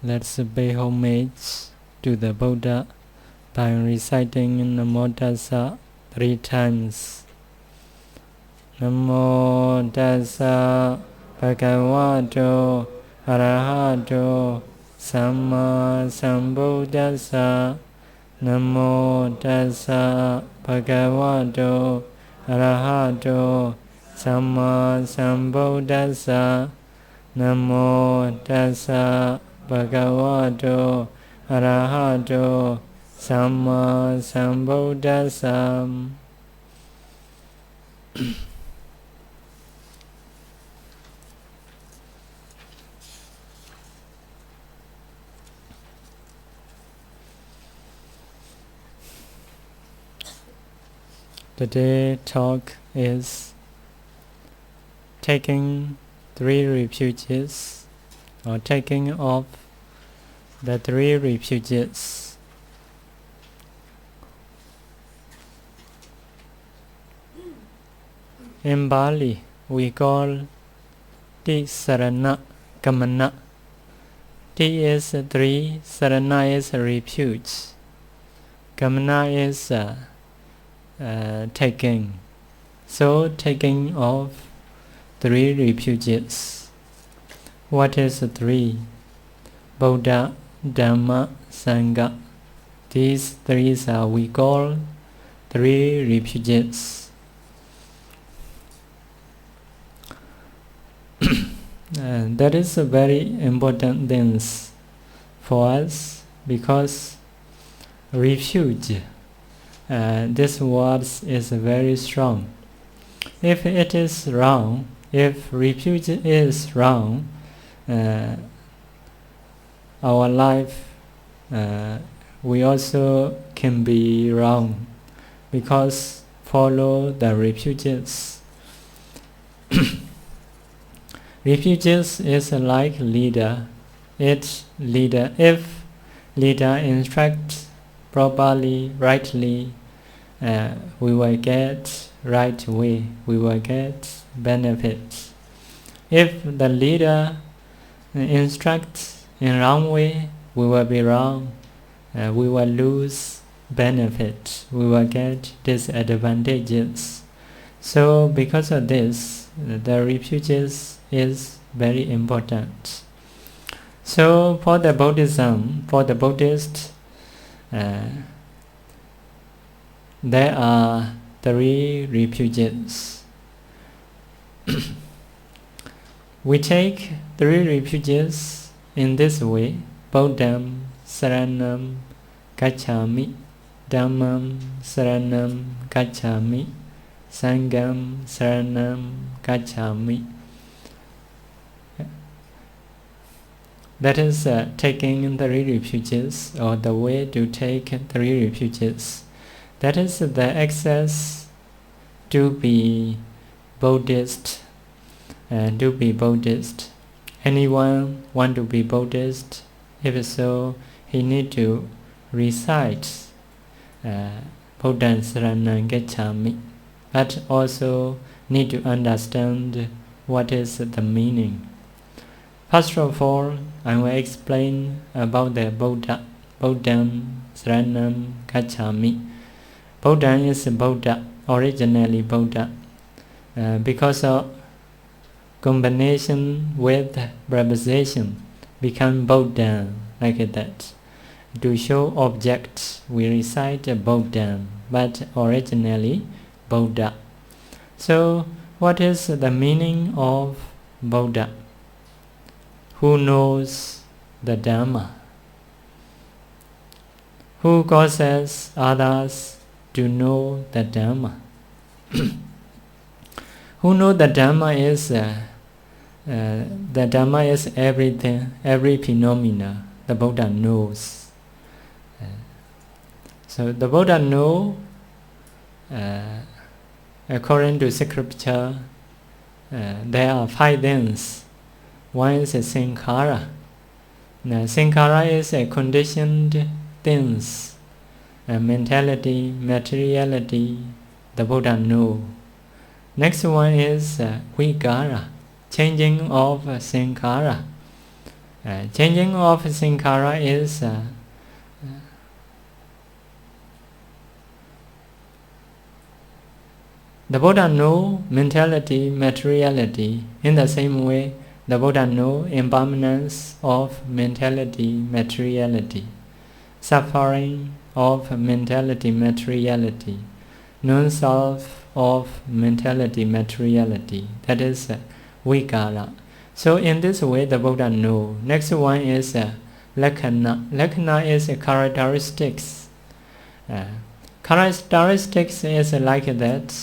Let's pay homage to the Buddha by reciting Namo Tassa 3 times. Namo Tassa Bhagavato Arahato Samma Sambuddhassa. Namo Tassa Bhagavato Arahato Samma Sambuddhassa. Namo Tassa Bhagavato Arahato Samma Sambuddhassa. Today's talk is taking 3 refuges, or taking off the 3 refuges. In Bali, we call Tisarana Kamana. T is 3, Sarana is refuge, Kamana is taking. So taking off 3 refuges. What is 3? Buddha, Dhamma, Sangha. These 3 are we call 3 refuges. That is a very important thing for us, because refuge, this word is very strong. If it is wrong, if refuge is wrong, our life we also can be wrong, because follow the refuges. Refuges is like leader. If leader instructs properly, rightly, we will get right way, we will get benefits. If the leader instructs in wrong way, we will be wrong, we will lose benefit, we will get disadvantages. So because of this, the refuges is very important. So for the Buddhism, for the Buddhist, there are 3 refuges. We take 3 refuges in this way: Buddham Saranam Gacchami, Dhammam Saranam Gacchami, Sangham Saranam Gacchami. That is taking 3 refuges, or the way to take 3 refuges. That is the access to be Buddhist. To be Buddhist. Anyone want to be Buddhist? If so, he need to recite Buddha Saranam Gacchami, but also need to understand what is the meaning. First of all, I will explain about the Buddha. Buddham Saranam Gacchami. Buddha is Buddha, originally Buddha, because of combination with preposition become Buddha, like that. To show objects, we recite Buddha, but originally Buddha. So, what is the meaning of Buddha? Who knows the Dhamma? Who causes others to know the Dhamma? Who know the Dhamma is everything, every phenomena. The Buddha knows. So the Buddha know, according to scripture, there are 5 things. One is a sankhara. Now, sankhara is a conditioned things, mentality, materiality. The Buddha know. Next one is vigara, changing of sankhara. Changing of Sankhara is the Buddha know mentality, materiality. In the same way, the Buddha know impermanence of mentality, materiality, suffering of mentality, materiality, non-self of mentality, materiality. That is Vikara. So in this way, the Buddha know. Next one is Lakkhana. Lakkhana is characteristics. Characteristics is like that.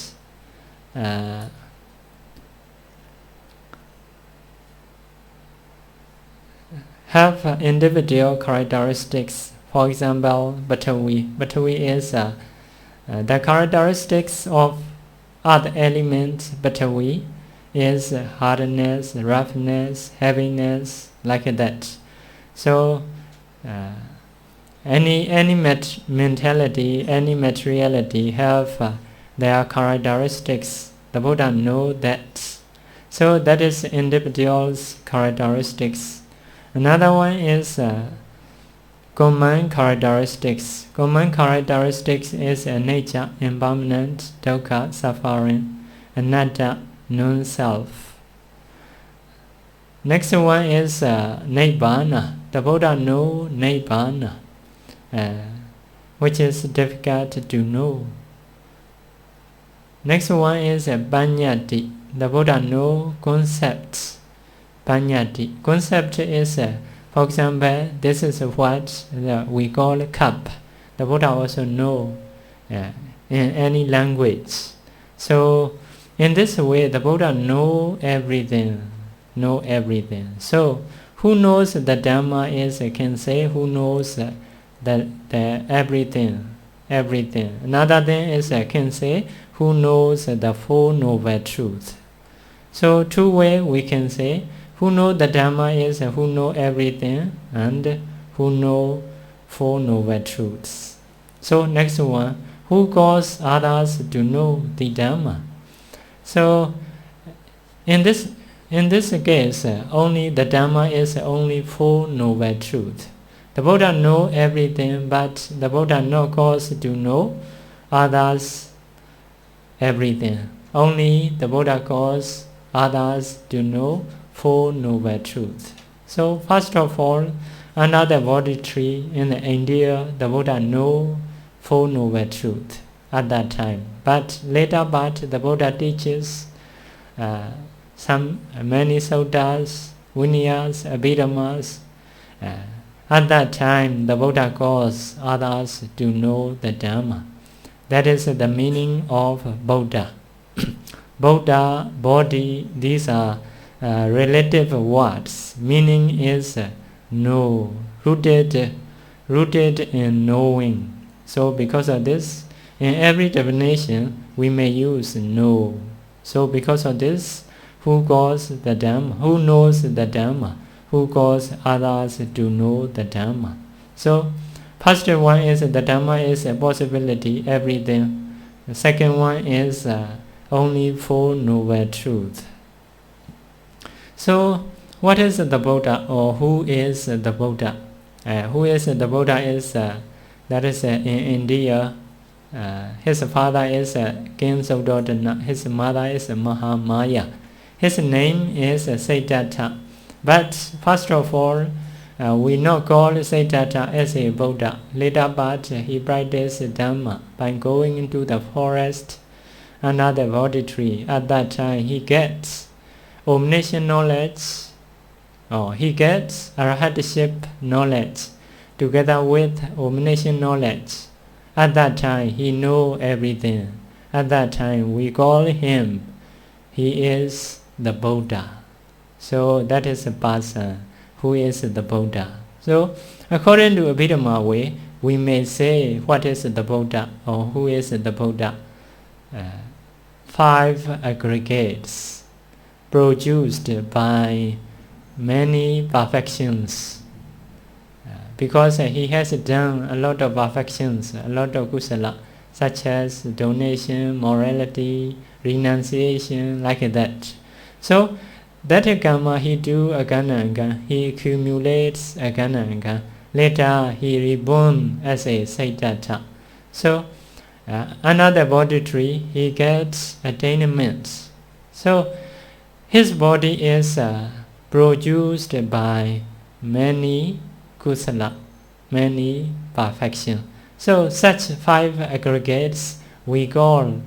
Have individual characteristics. For example, Batavi. Batavi is the characteristics of other elements. Batavi is hardness, roughness, heaviness, like that. So any mentality, any materiality have their characteristics. The Buddha know that. So that is individual's characteristics. Another one is common characteristics. Common characteristics is nature, impermanent, dukkha, suffering, anatta, non-self. Next one is Nibbana. The Buddha know Nibbana, which is difficult to know. Next one is Panyati. The Buddha know concepts. Panyati. Concept is, for example, this is what we call cup. The Buddha also know in any language. So in this way, the Buddha know everything. Know everything. So who knows the Dhamma is can say who knows the everything. Everything. Another thing is can say who knows the Four Noble Truths. So two ways we can say who know the Dhamma is who know everything and who know Four Noble Truths. So next one, who cause others to know the Dhamma. So in this case, only the Dhamma is only Four Noble Truths. The Buddha know everything, but the Buddha no cause to know others everything. Only the Buddha cause others to know Four Noble Truths. So first of all, under the Bodhi tree in India, the Buddha know Four Noble Truths at that time. But later, the Buddha teaches many suttas, vinayas, abhidhammas. At that time, the Buddha calls others to know the Dhamma. That is the meaning of Buddha. Buddha, Bodhi, these are relative words. Meaning is know, rooted in knowing. So because of this, in every definition, we may use know. So because of this, who calls the Dhamma? Who knows the Dhamma? Who calls others to know the Dhamma? So first one is the Dhamma is a possibility, everything. The second one is only Four Noble Truths. So what is the Buddha, or who is the Buddha? Who is the Buddha is that is in India. His father is King Suddhodana. His mother is Mahamaya. His name is Siddhartha. But first of all, we not call Siddhartha as a Buddha. Later, but he practiced Dhamma by going into the forest under the Bodhi tree. At that time, he gets omniscient knowledge, or he gets arhatship knowledge together with omniscient knowledge. At that time, he know everything. At that time, we call him, he is the Buddha. So that is a person who is the Buddha. So according to Abhidhamma way, we may say what is the Buddha, or who is the Buddha. 5 aggregates produced by many perfections. Because he has done a lot of perfections, a lot of kusala, such as donation, morality, renunciation, like that. So That karma he do again and again, he accumulates again and again. Later he reborn as a Siddhartha. So another body tree, he gets attainments. So his body is produced by many kusala, many perfection. So such 5 aggregates we call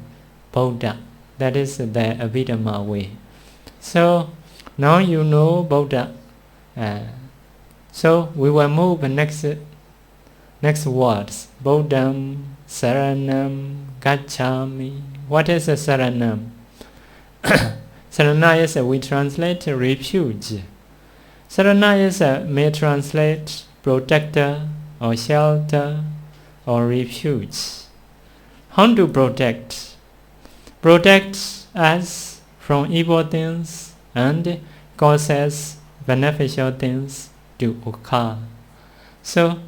Buddha. That is the Abhidhamma way. So now you know Buddha. So we will move next words. Buddham, Saranam, Gacchami. What is a Saranam? Sarana is we translate refuge. Sarana is may translate protector or shelter or refuge. How to protect? Protect us from evil things and causes beneficial things to occur. So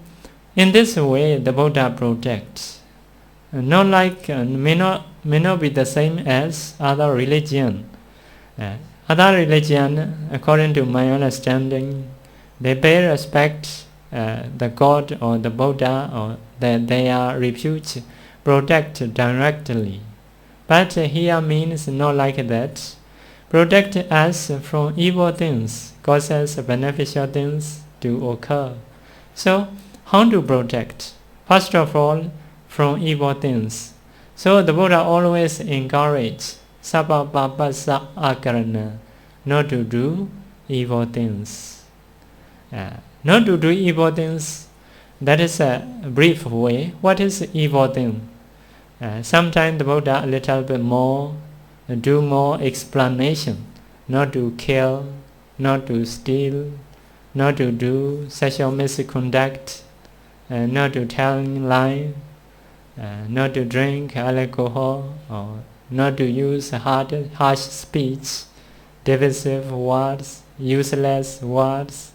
in this way the Buddha protects. Not like may not be the same as other religion. Other religion, according to my understanding, they pay respect the God or the Buddha or their refuge, protect directly. But here means not like that. Protect us from evil things, causes beneficial things to occur. So how to protect? First of all, from evil things. So the Buddha always encourage sabba papassa akarana, not to do evil things. Not to do evil things, that is a brief way. What is evil thing? Sometimes the Buddha a little bit more, do more explanation. Not to kill, not to steal, not to do sexual misconduct, not to tell lie, not to drink alcohol, or not to use harsh speech, divisive words, useless words,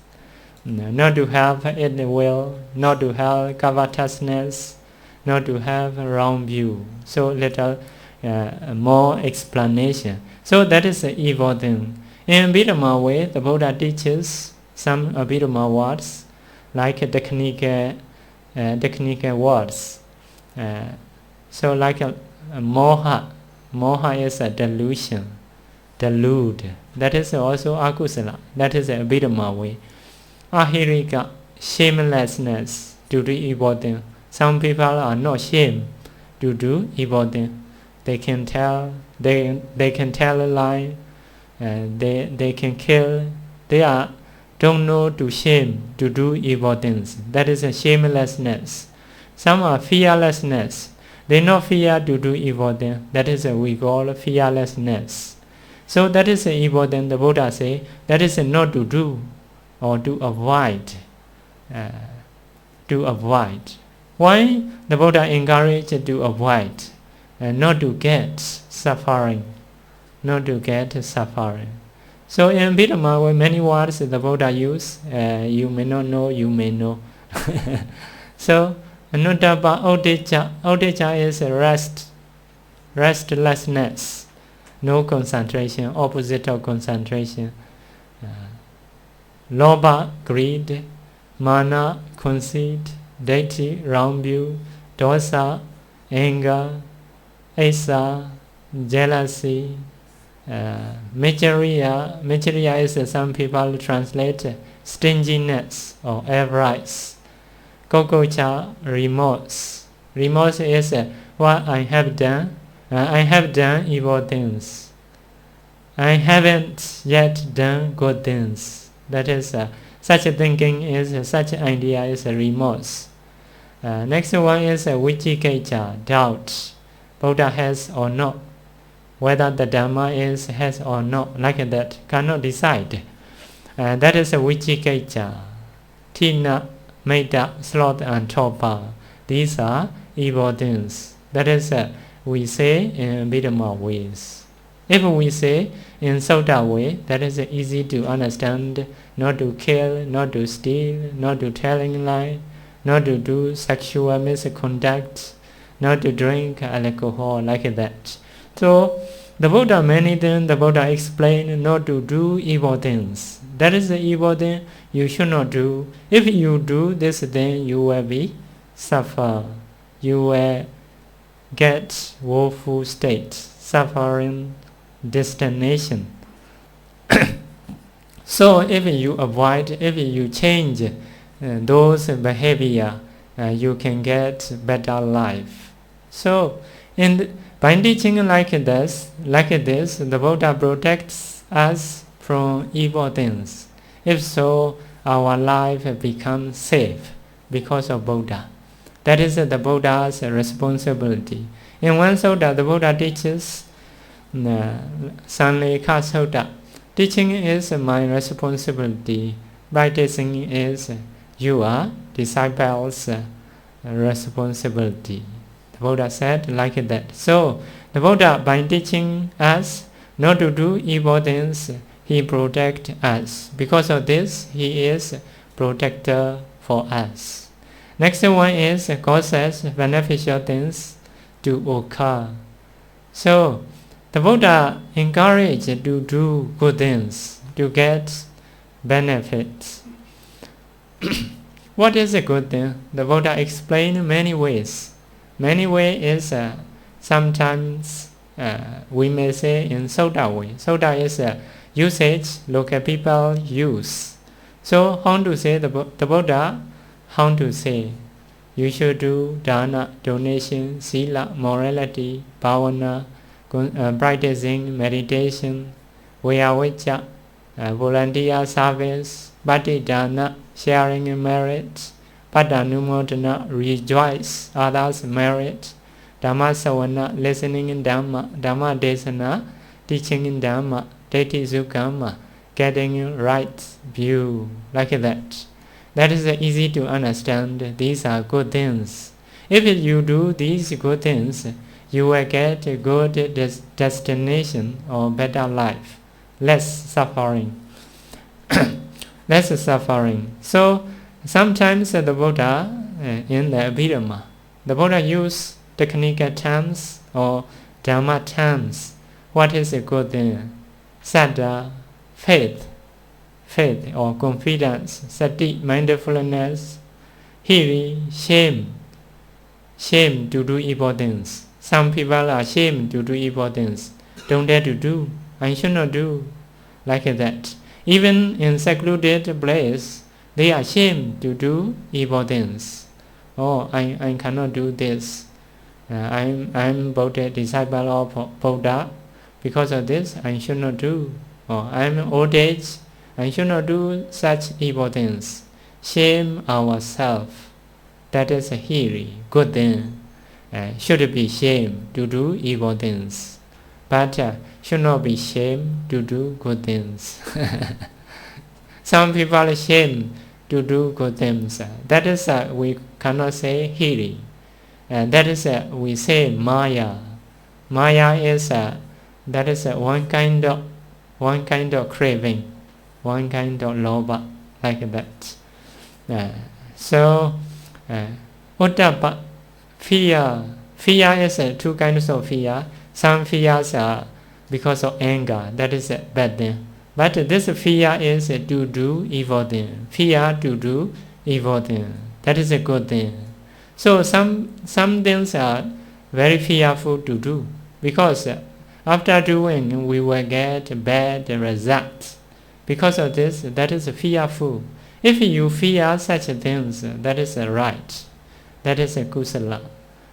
not to have ill will, not to have covetousness, not to have wrong view. So little more explanation. So that is the evil thing. In Abhidhamma way, the Buddha teaches some Abhidhamma words like technical words. So like moha. Moha is a delusion, delude. That is also akusala. That is the Abhidhamma way. Ahirika, shamelessness to do evil thing. Some people are not ashamed to do evil thing. They can tell a lie, they can kill. They don't know to shame to do evil things. That is a shamelessness. Some are fearlessness. They not fear to do evil thing. That is we call fearlessness. So that is the evil thing. The Buddha say that is not to do or to avoid. To avoid. Why the Buddha encouraged to avoid? Not to get suffering. Not to get suffering. So in Abhidhamma, many words the Buddha use, you may not know, you may know. So Anuttapa Uddhacca. Uddhacca is restlessness, no concentration, opposite of concentration. Lobha, greed, mana, conceit, deity, wrong view, dosa, anger, asa, jealousy, Mechariya. Mechariya is some people translate stinginess or avarice. Kokocha, remorse. Remorse is what I have done. I have done evil things. I haven't yet done good things. That is such a thinking is such an idea is a remorse. Next one is vicikiccha, doubt. Buddha has or not. Whether the Dhamma has or not, like that, cannot decide. That is a vicikiccha. Tina, meta, sloth and torpor. These are evil things. That is we say in Abhidhamma ways. If we say in Sutta way, that is easy to understand. Not to kill, not to steal, not to telling lie, not to do sexual misconduct, not to drink alcohol, like that. So The Buddha, many things the Buddha explained not to do evil things. That is the evil thing you should not do. If you do this, then you will be suffer. You will get woeful state, suffering destination. So if you avoid, if you change those behavior, you can get better life. So by teaching like this, the Buddha protects us from evil things. If so, our life becomes safe because of Buddha. That is the Buddha's responsibility. In one sutta, the Buddha teaches Sanlekha Sutta. Teaching is my responsibility. Practicing is your disciples' responsibility. The Buddha said like that. So, the Buddha, by teaching us not to do evil things, he protects us. Because of this, he is protector for us. Next one is causes beneficial things to occur. So, the Buddha encouraged to do good things, to get benefits. What is a good thing? The Buddha explained many ways. Many ways is sometimes we may say in Sutta way. Sutta is usage local people use. So how to say the Buddha? How to say? You should do dana, donation, sila, morality, bhavana, practicing meditation, vayavijja, volunteer service, patidana, sharing in merit, padanumodana, rejoice others' merit, dhamma savana, listening in dhamma, dhamma desana, teaching in dhamma, detti sukama, getting right view, like that. That is easy to understand. These are good things. If you do these good things, you will get a good destination or better life, less suffering. Less suffering. So sometimes the Buddha in the Abhidhamma, the Buddha use technical terms or Dhamma terms. What is a good thing? Saddha, faith or confidence, sati, mindfulness, hiri, shame to do evil things. Some people are ashamed to do evil things. Don't dare to do. I should not do. Like that. Even in secluded place, they are ashamed to do evil things. Oh, I cannot do this. I'm Buddha, disciple of Buddha. Because of this, I should not do. Or I'm old age. I should not do such evil things. Shame ourselves. That is a hiri, good thing. Should be shame to do evil things, but should not be shame to do good things. Some people are ashamed to do good things. That is we cannot say hiri. That is we say maya. Maya is that is one kind of craving, one kind of lobha, like that. So uttapa, fear is two kinds of fear. Some fears are because of anger, that is a bad thing. But this fear is to do evil thing. Fear to do evil thing, that is a good thing. So some things are very fearful to do, because after doing we will get bad results. Because of this, that is fearful. If you fear such things, that is right. That is a kusala.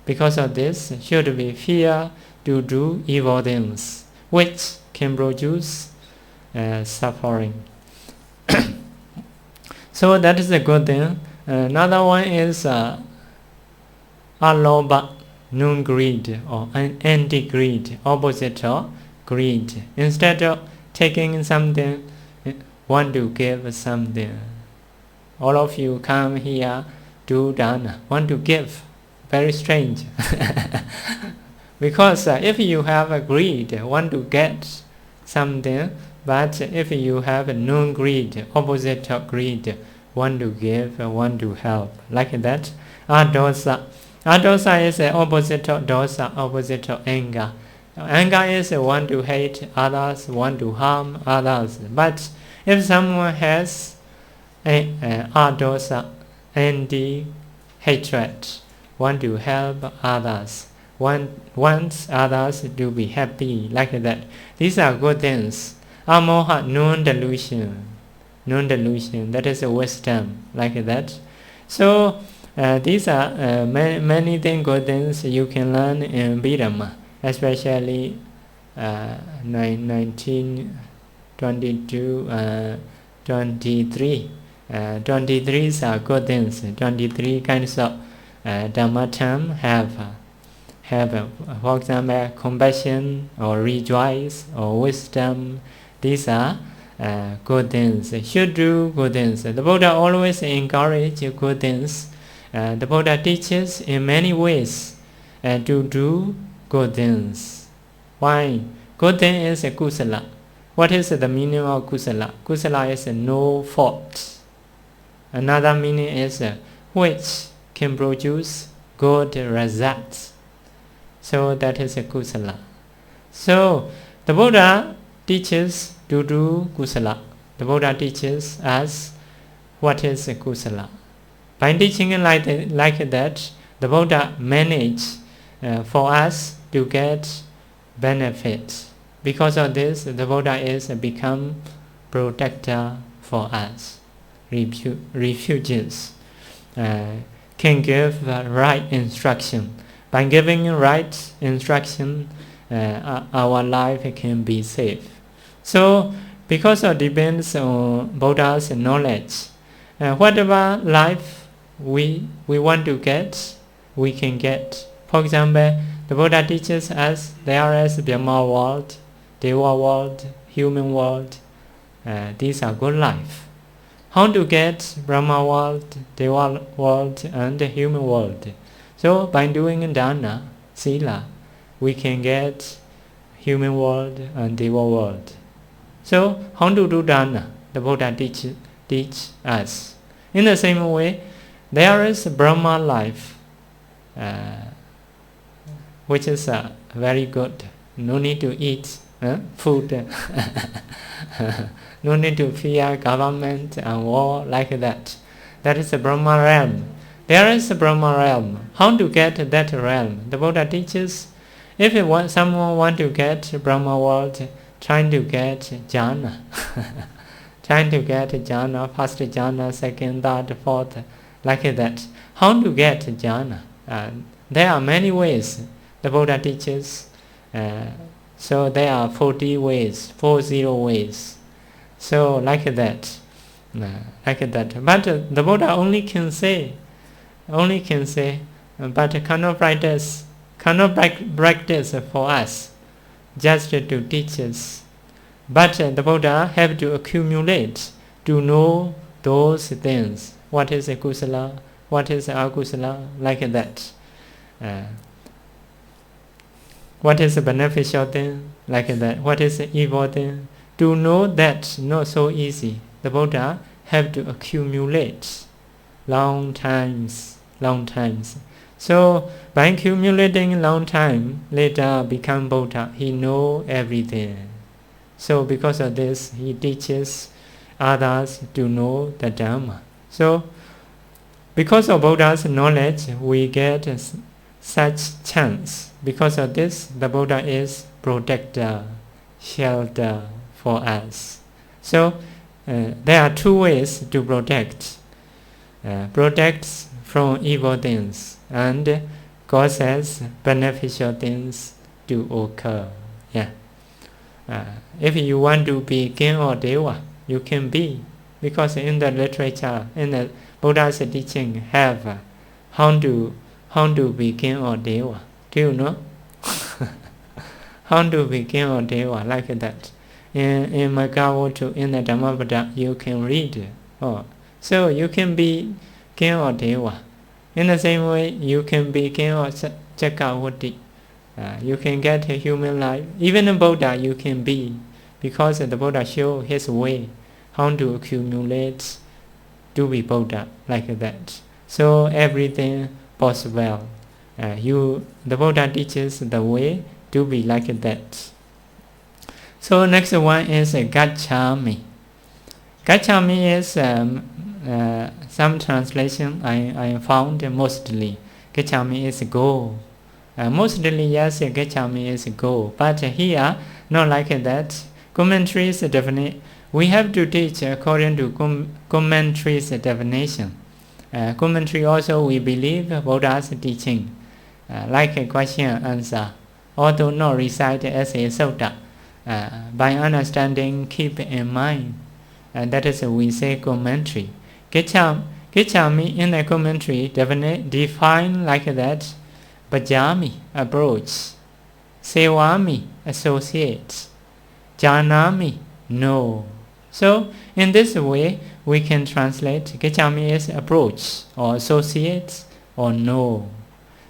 Because of this, should be fear to do evil things, which can produce suffering. So that is a good thing. Another one is alobha, non-greed or anti-greed, opposite of greed. Instead of taking something, want to give something. All of you come here do dana, want to give. Very strange. Because if you have a greed, want to get something, but if you have a non-greed, opposite of greed, want to give, want to help, like that. Adosa. Adosa is the opposite of dosa, opposite of anger. Anger is want to hate others, want to harm others. But if someone has adosa, envy, hatred, want to help others, wants others to be happy, like that, these are good things. Amoha, non-delusion, that is a wisdom, like that. So these are many things, good things you can learn in Bidama, especially 1922, 23. 23 are good things. 23 kinds of Dhammatam have, for example, compassion or rejoice or wisdom. These are good things. Should do good things. The Buddha always encourages good things. The Buddha teaches in many ways to do good things. Why? Good thing is a kusala. What is the meaning of kusala? Kusala is no fault. Another meaning is which can produce good results. So that is a kusala. So the Buddha teaches to do kusala. The Buddha teaches us what is a kusala. By teaching like that, the Buddha managed for us to get benefit. Because of this, the Buddha is become protector for us. Refugees can give right instruction. By giving right instruction, our life can be safe. So, because it depends on Buddha's knowledge, whatever life we want to get, we can get. For example, the Buddha teaches us there is Brahma world, Deva world, human world. These are good life. How to get Brahma world, Deva world, and the human world? So by doing dana, sila, we can get human world and Deva world. So how to do dana? The Buddha teach us. In the same way, there is Brahma life, which is very good. No need to eat food. No need to fear government and war, like that. That is the Brahma realm. There is a Brahma realm. How to get that realm? The Buddha teaches, if someone want to get Brahma world, trying to get jhana. Trying to get jhana, first jhana, second, third, fourth, like that. How to get jhana? There are many ways the Buddha teaches. So there are 40 ways, 40 ways. So like that. But the Buddha only can say, but cannot practice for us, just to teach us. But the Buddha have to accumulate to know those things. What is a kusala? What is akusala? Like that. What is a beneficial thing? Like that. What is an evil thing? To know that not so easy. The Buddha have to accumulate long times. So by accumulating long time, later become Buddha. He know everything. So because of this, he teaches others to know the Dhamma. So because of Buddha's knowledge, we get such chance. Because of this, the Buddha is protector, shelter for us. So there are two ways to protect. Protects from evil things and causes beneficial things to occur. Yeah. If you want to be king or deva, you can be, because in the literature, in the Buddha's teaching, have how to be king or deva. Do you know? How to be king or deva, like that. In Magavotu, in the Dhammapada, you can read. So you can be king or deva. In the same way, you can be king or Chakravarti. You can get a human life. Even a Buddha you can be, because the Buddha showed his way, how to accumulate to be Buddha, like that. So everything possible. The Buddha teaches the way to be like that. So next one is Gacchami. Gacchami is some translation I found mostly. Gacchami is go. Mostly yes, Gacchami is go. But here, not like that. Commentaries definite. We have to teach according to commentaries definition. Commentary also we believe Buddha's teaching. Like a question and answer. Although not recite as a sutta. By understanding, keep in mind. That is we say commentary. Gacchami in the commentary define like that. Bhajami, approach. Sevami, associate. Janami, know. So in this way we can translate Gacchami as approach or associate or know.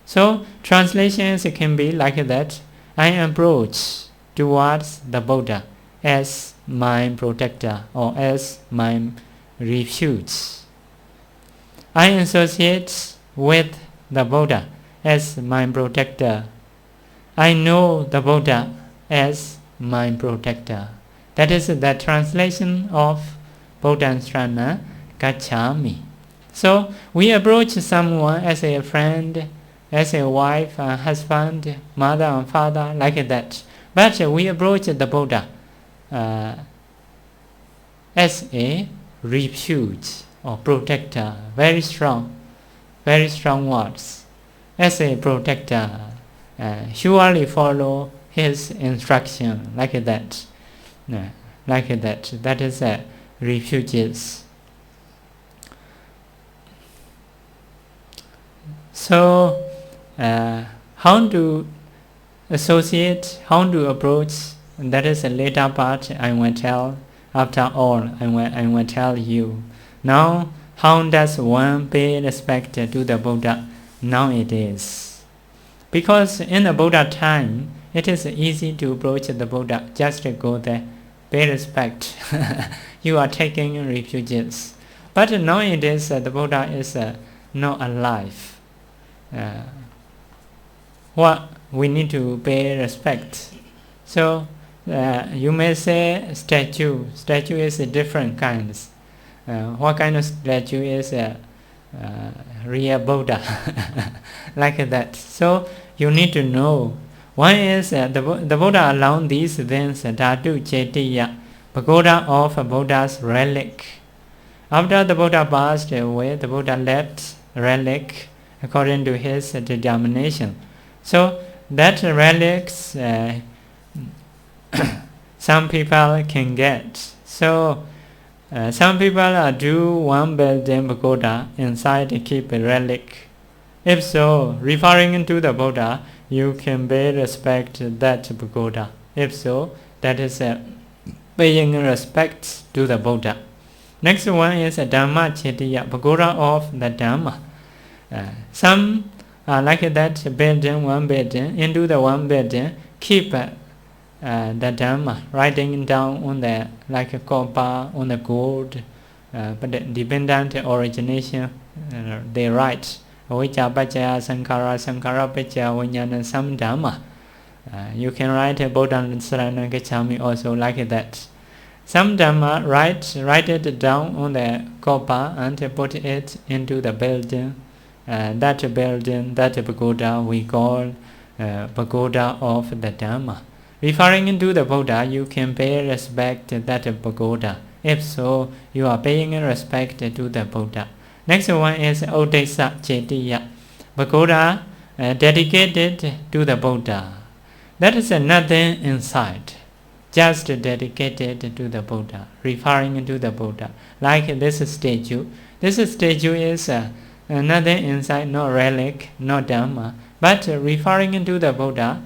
So translations can be like that. I approach towards the Buddha as my protector or as my refuge. I associate with the Buddha as my protector. I know the Buddha as my protector. That is the translation of Bodhansrana Gacchami. So we approach someone as a friend, as a wife, a husband, mother and father, like that. But we approach the Buddha as a refuge or protector. Very strong words. As a protector, surely follow his instruction, like that. Like that. That is refuges. So, how to associate, how to approach, that is a later part I will tell. After all, I will tell you. Now, how does one pay respect to the Buddha nowadays? Because in the Buddha time, it is easy to approach the Buddha. Just go there, pay respect. You are taking refuges. But nowadays, the Buddha is not alive. What we need to pay respect. So you may say statue. Statue is different kinds. What kind of statue is real Buddha? Like that. So you need to know. One is the Buddha allowed these things, Dhatu Chetiya, pagoda of Buddha's relic. After the Buddha passed away, the Buddha left relic according to his determination. So that relics some people can get. So some people do one building pagoda inside to keep a relic. If so, referring to the Buddha, you can pay respect that pagoda. If so, that is paying respect to the Buddha. Next one is Dhamma Chetiya, pagoda of the Dhamma. Some like that building, one building, into the one building, keep the Dhamma, writing down on the like a copper, on the gold, but dependent origination, they write. Avijja Pacaya Sankhara, Sankhara Pacaya Vijnana, some Dhamma. You can write Bodhansrana Gacchami also like that. Some Dhamma write it down on the copper and put it into the building. That building, that pagoda we call pagoda of the Dhamma. Referring to the Buddha, you can pay respect to that pagoda. If so, you are paying respect to the Buddha. Next one is Odesa Chetiya, pagoda dedicated to the Buddha. That is nothing inside, just dedicated to the Buddha, referring to the Buddha. Like this statue. This statue is nothing inside, no relic, no Dhamma, but referring to the Buddha,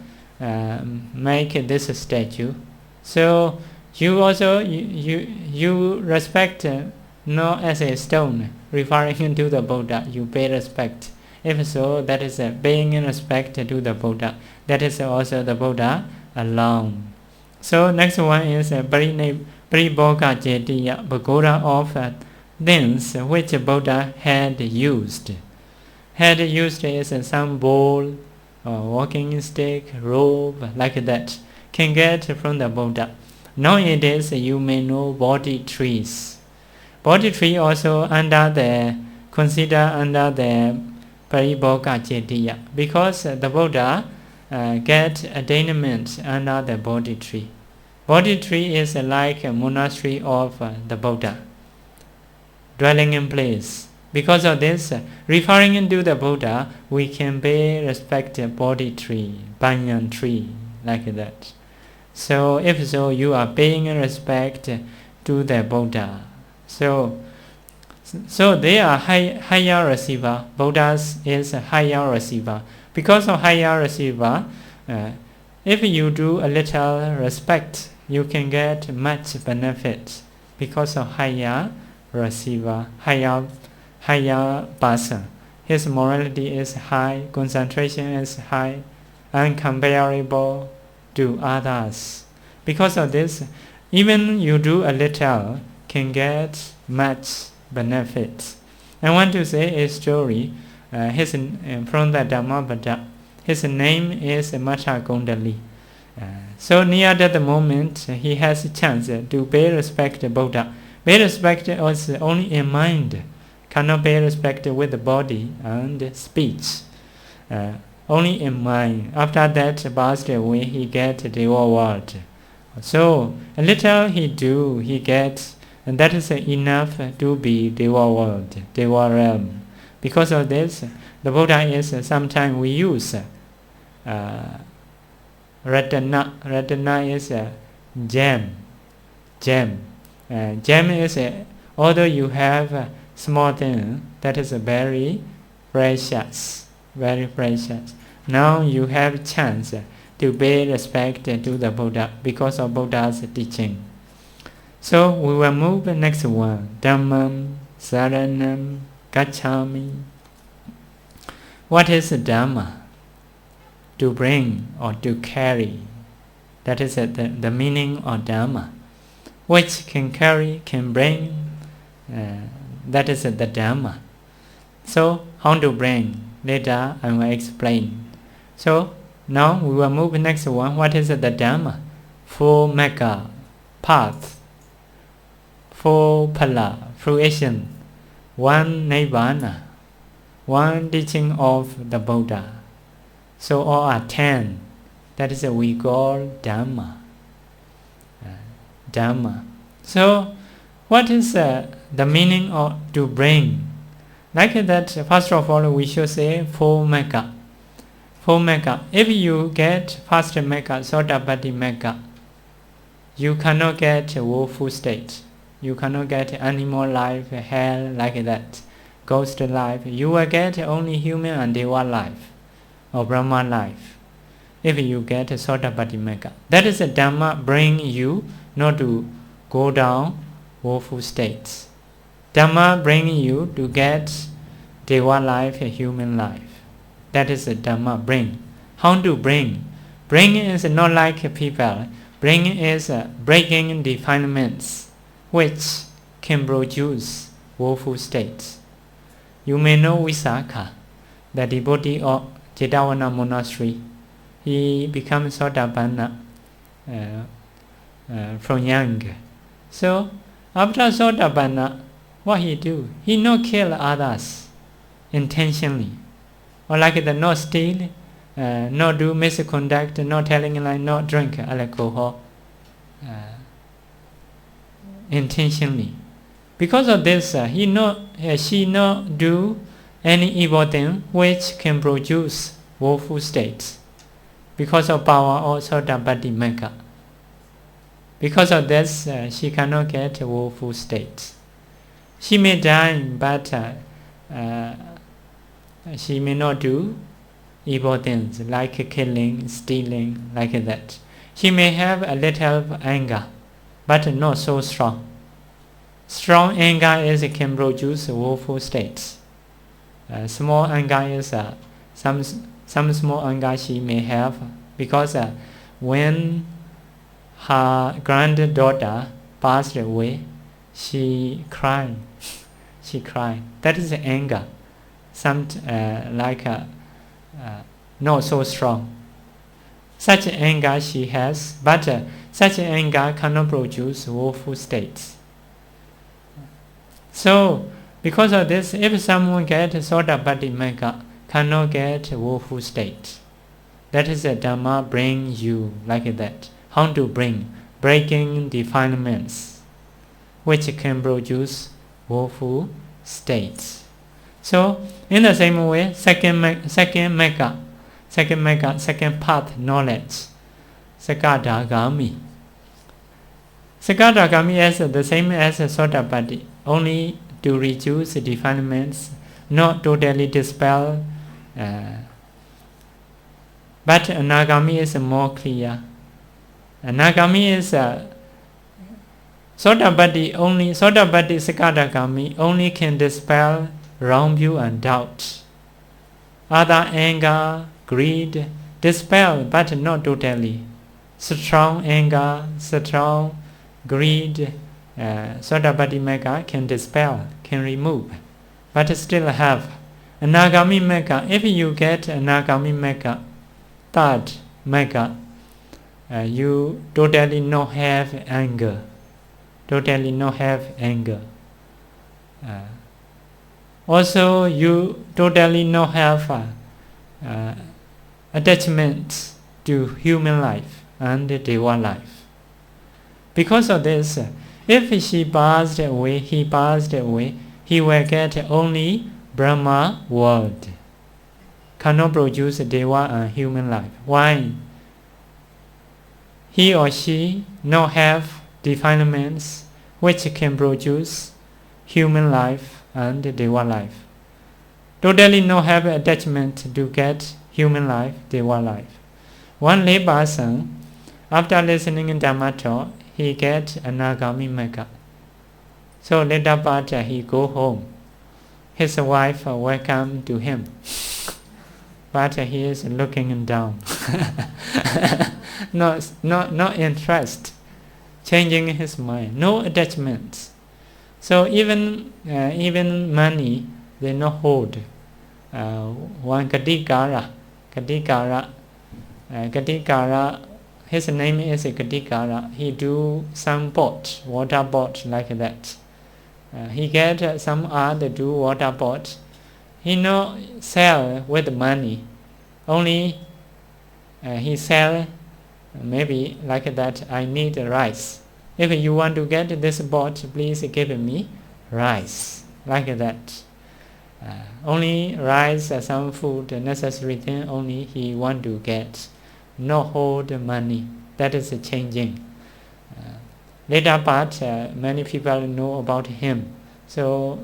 make this statue. So you also you respect not as a stone, referring to the Buddha, you pay respect. If so, that is paying respect to the Buddha. That is also the Buddha alone. So next one is Paribhoga Chetiya, pagoda of things which Buddha had used. Had used is some bowl, or walking stick, rope, like that, can get from the Buddha. Nowadays you may know Bodhi trees. Bodhi tree also consider under the Paribhoga Jetiya, because the Buddha get attainment under the Bodhi tree. Bodhi tree is like a monastery of the Buddha, dwelling in place. Because of this, referring to the Buddha, we can pay respect to Bodhi tree, banyan tree, like that. So if so, you are paying respect to the Buddha. So they are higher receiver. Buddhas is a higher receiver. Because of higher receiver, if you do a little respect, you can get much benefit. Because of higher receiver, higher person. His morality is high, concentration is high, uncomparable to others. Because of this, even you do a little can get much benefit. I want to say a story from the Dhammapada. His name is Mata Kundali. So near that moment, he has a chance to pay respect to Buddha. Pay respect is only in mind, cannot pay respect with the body and speech. Only in mind. After that passed away, he get the world. So a little he gets, and that is enough to be Deva world, Deva realm. Because of this, the Buddha is sometimes we use Ratana. Ratana is a gem. Gem is although you have a small thing, that is very precious, very precious. Now you have chance to pay respect to the Buddha because of Buddha's teaching. So we will move the next one. Dhammam Saranam Gacchami. What is Dhamma? To bring or to carry. That is the meaning of Dhamma. Which can carry, can bring. That is the Dhamma. So how to bring? Later I will explain. So now we will move the next one. What is the Dhamma? Four Magga, path. Four Phala, fruition. One Nibbana, one teaching of the Buddha. So all are 10. That is we call Dhamma. Dhamma. So what is the meaning of to bring? Like that, first of all, we should say four Magga. Four Magga. If you get first Magga, Sotapaddi Magga, you cannot get a woeful state. You cannot get animal life, hell, like that, ghost life. You will get only human and Deva life, or Brahma life, if you get a Sotapaddi Magga. That is a Dhamma bring you not to go down woeful states. Dhamma bring you to get Deva life, a human life. That is a Dhamma bring. How to bring? Bring is not like people. Bring is breaking defilements which can produce woeful states. You may know Visakha, the devotee of Jetavana monastery. He becomes Sotapanna from young. So after Sotapanna, what he do? He not kill others intentionally, or like the not steal, not do misconduct, not telling lie, not drink alcohol intentionally. Because of this, she not do any evil thing which can produce woeful states. Because of power also Sotapaddi Magga. Because of this, she cannot get woeful states. She may die, but she may not do evil things like killing, stealing, like that. She may have a little anger, but not so strong. Strong anger can produce woeful states. Small anger is some small anger she may have, because when her granddaughter passed away, she cried. She cried. That is anger. not so strong. Such anger she has, but such anger cannot produce woeful states. So, because of this, if someone gets Sotapatti Magga, cannot get woeful state. That is the Dhamma bring you like that. How to bring? Breaking defilements, which can produce woeful states. So, in the same way, second Magga, second path knowledge, Sakadagami. Sakadagami is the same as Sotapatti, only to reduce defilements, not totally dispel. But Anagami is more clear. Anagami is Sotapatti Sakadagami only can dispel wrong view and doubt. Other anger, greed, dispel, but not totally. Strong anger, strong greed, Sotapatti Magga can dispel, can remove, but still have. Anagami Magga, if you get Anagami Magga, third Magga, you totally not have anger. Totally not have anger. Also, you totally not have attachment to human life and Deva life. Because of this, if she passed away, he passed away, he will get only Brahma world. Cannot produce Deva and human life. Why? He or she not have defilements which can produce human life and Deva life. Totally not have attachment to get human life, Deva life. One lay person, after listening in Dhamma talk, he get Anagami Magga. So later part he go home. His wife welcome to him. But he is looking down. not interest. Changing his mind. No attachments. So even money they not hold. One Katikara. Katikara, his name is Katikara. He do some boat, water boat like that. He get some other do water boat. He no sell with money. Only he sell maybe like that. I need rice. If you want to get this boat, please give me rice like that. Only rice, some food, necessary thing. Only he want to get. No hold money. That is changing. Later part, many people know about him, so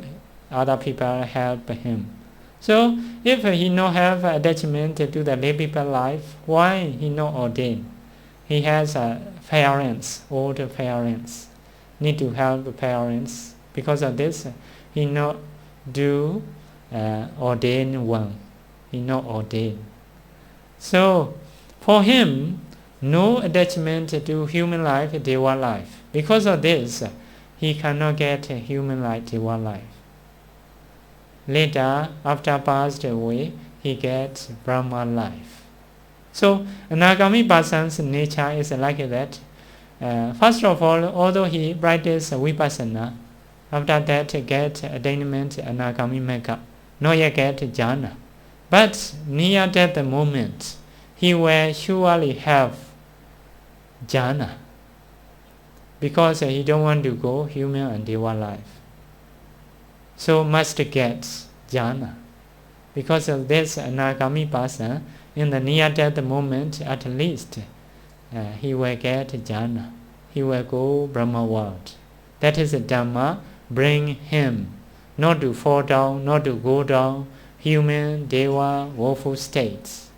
other people help him. So if he no have attachment to the lay people life, why he no ordain? He has parents, old parents, need to help parents. Because of this, he not do ordain one. He not ordain. So for him, no attachment to human life, Deva life. Because of this, he cannot get human life, Deva life. Later, after passed away, he gets Brahma life. So, Anagami person's nature is like that. First of all, although he practices Vipassana, after that get attainment Anagami Magga, not yet get jhana. But near that moment, he will surely have jhana, because he don't want to go human and Deva life. So must get jhana. Because of this Anagami person, in the near death moment at least, he will get jhana. He will go Brahma world. That is Dhamma bring him not to fall down, not to go down human, Deva, woeful states.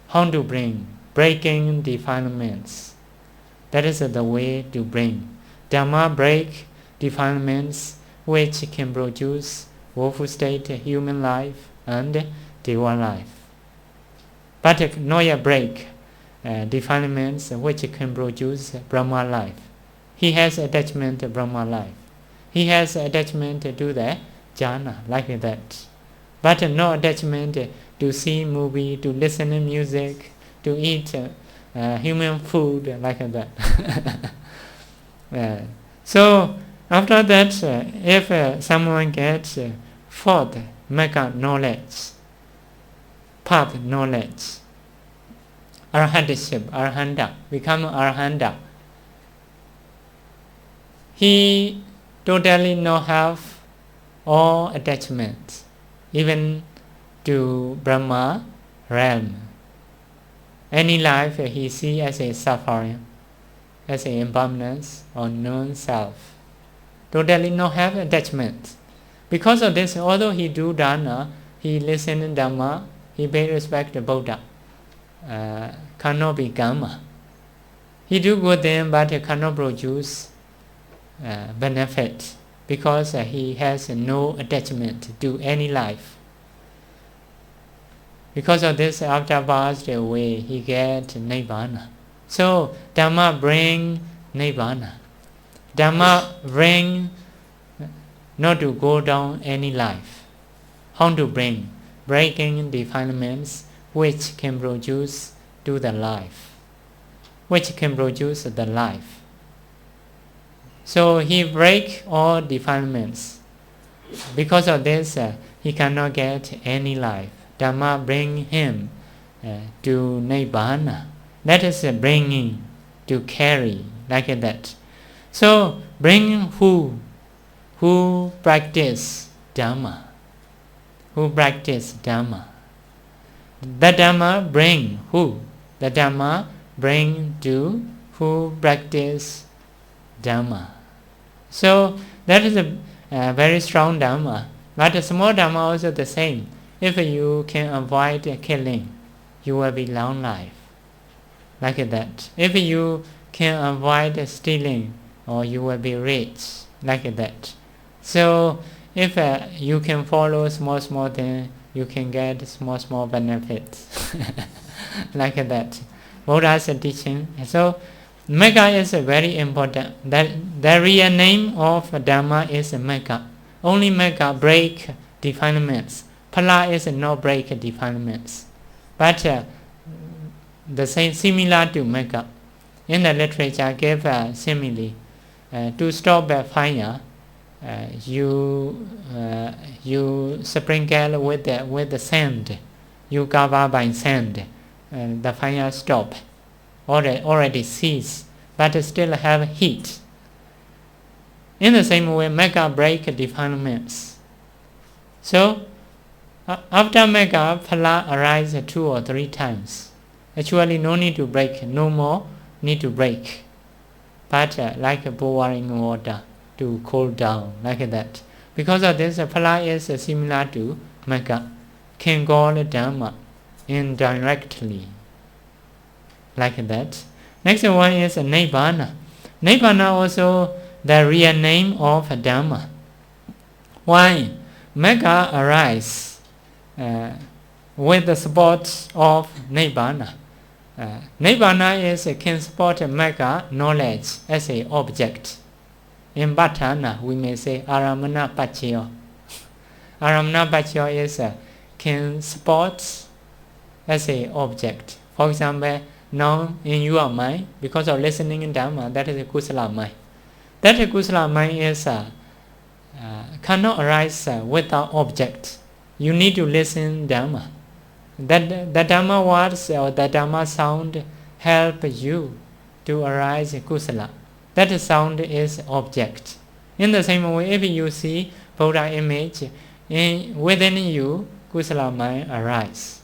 How to bring? Breaking defilements. That is the way to bring. Dhamma break defilements which can produce woeful state, human life and Deva life. But not yet break defilements which can produce Brahma life. He has attachment to Brahma life. He has attachment to the jhana like that. but no attachment to see movie, to listen to music, to eat human food like that. So after that, if someone gets fourth mega knowledge, path knowledge, arhatship, arhanta, become arhanta, he totally not have all attachments, even to Brahma realm. Any life he see as a suffering, as a impermanence or non-self. Totally not have attachment. Because of this, although he do dana, he listen to Dhamma, he pay respect to Buddha, cannot be karma. He do good thing, but cannot produce benefit, because he has no attachment to any life. Because of this, after passed away, he get Nibbana. So Dhamma bring Nibbana. Dhamma bring not to go down any life. How to bring? Breaking defilements which can produce to the life. Which can produce the life. So he break all defilements. Because of this, he cannot get any life. Dhamma bring him to Nibbana. That is bringing, to carry, like that. So bring who? Who practice Dhamma? Who practice Dhamma? The Dhamma bring who? The Dhamma bring to who practice Dhamma. So that is a very strong Dhamma. But a small Dhamma also the same. If you can avoid killing, you will be long life. Like that. If you can avoid stealing, or you will be rich. Like that. So if you can follow small things, you can get small benefits. Like that. Buddha's teaching. So Mega is very important. The real name of Dhamma is Mega. Only Mega break defilements. Phala is not break defilements. But the same similar to Mega. In the literature give a simile. To stop a fire, you sprinkle with the sand. You cover by sand. The fire stop. Already cease, but still have heat. In the same way, Mega break defilements. So after Mega, Phala arises 2 or 3 times. Actually, no need to break, no more need to break. But like pouring water to cool down, like that. Because of this, Phala is similar to Mega, can call Dhamma indirectly, like that. Next one is Nibbana. Nibbana also the real name of Dhamma. Why? Mega arise with the support of Nibbana. Nibbana is can support Mega knowledge as a object. In Bhatana we may say Aramana Paccaya. Aramana Paccaya is can support as a object. For example, now in your mind, because of listening in Dhamma, that is a Kusala mind. That Kusala mind is cannot arise without object. You need to listen Dhamma. That the Dhamma words or the Dhamma sound help you to arise Kusala. That sound is object. In the same way, if you see Buddha image, within you, Kusala mind arise.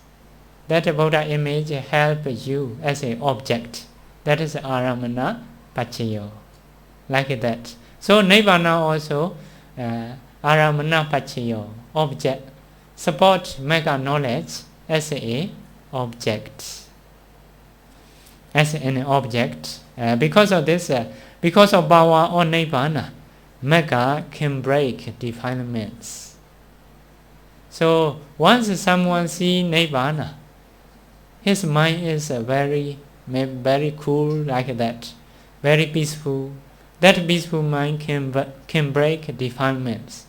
That Buddha image help you as an object. That is Aramana Paccaya. Like that. So Nibbana also Aramana Paccaya, object. Support Mega knowledge as a object. As an object. Because of this, because of Bhava or Nibbana, Mega can break defilements. So once someone see Nibbana, his mind is very cool, like that, very peaceful. That peaceful mind can break defilements.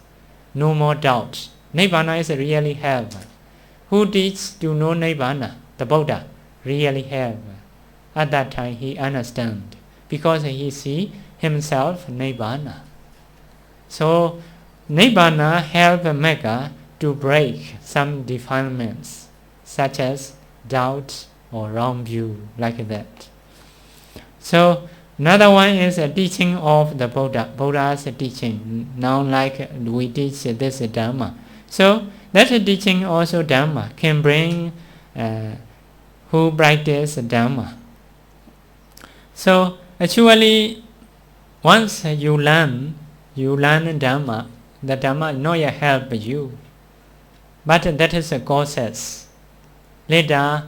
No more doubt. Nibbana is really have. Who teach to know Nibbana? The Buddha really have. At that time he understand, because he see himself Nibbana. So Nibbana help Megha to break some defilements, such as doubt or wrong view, like that. So another one is a teaching of the Buddha, Buddha's teaching. Now like we teach this Dhamma. So that teaching also Dhamma can bring who practice Dhamma. So actually once you learn Dhamma, the Dhamma not yet help you. But that is a process. Later,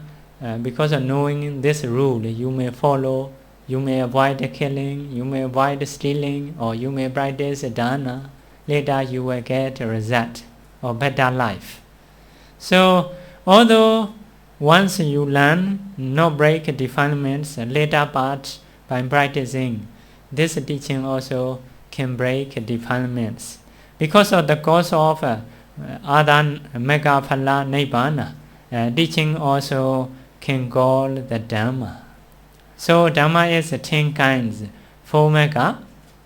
because of knowing this rule, you may follow, you may avoid killing, you may avoid stealing, or you may practice dana. Later you will get a result or better life. So, although once you learn, not break defilements, later part by practicing, this teaching also can break defilements. Because of the cause of Adhan Megha Phala Nibbana, teaching also can call the Dhamma. So Dhamma is 10 kinds, 4 Megha,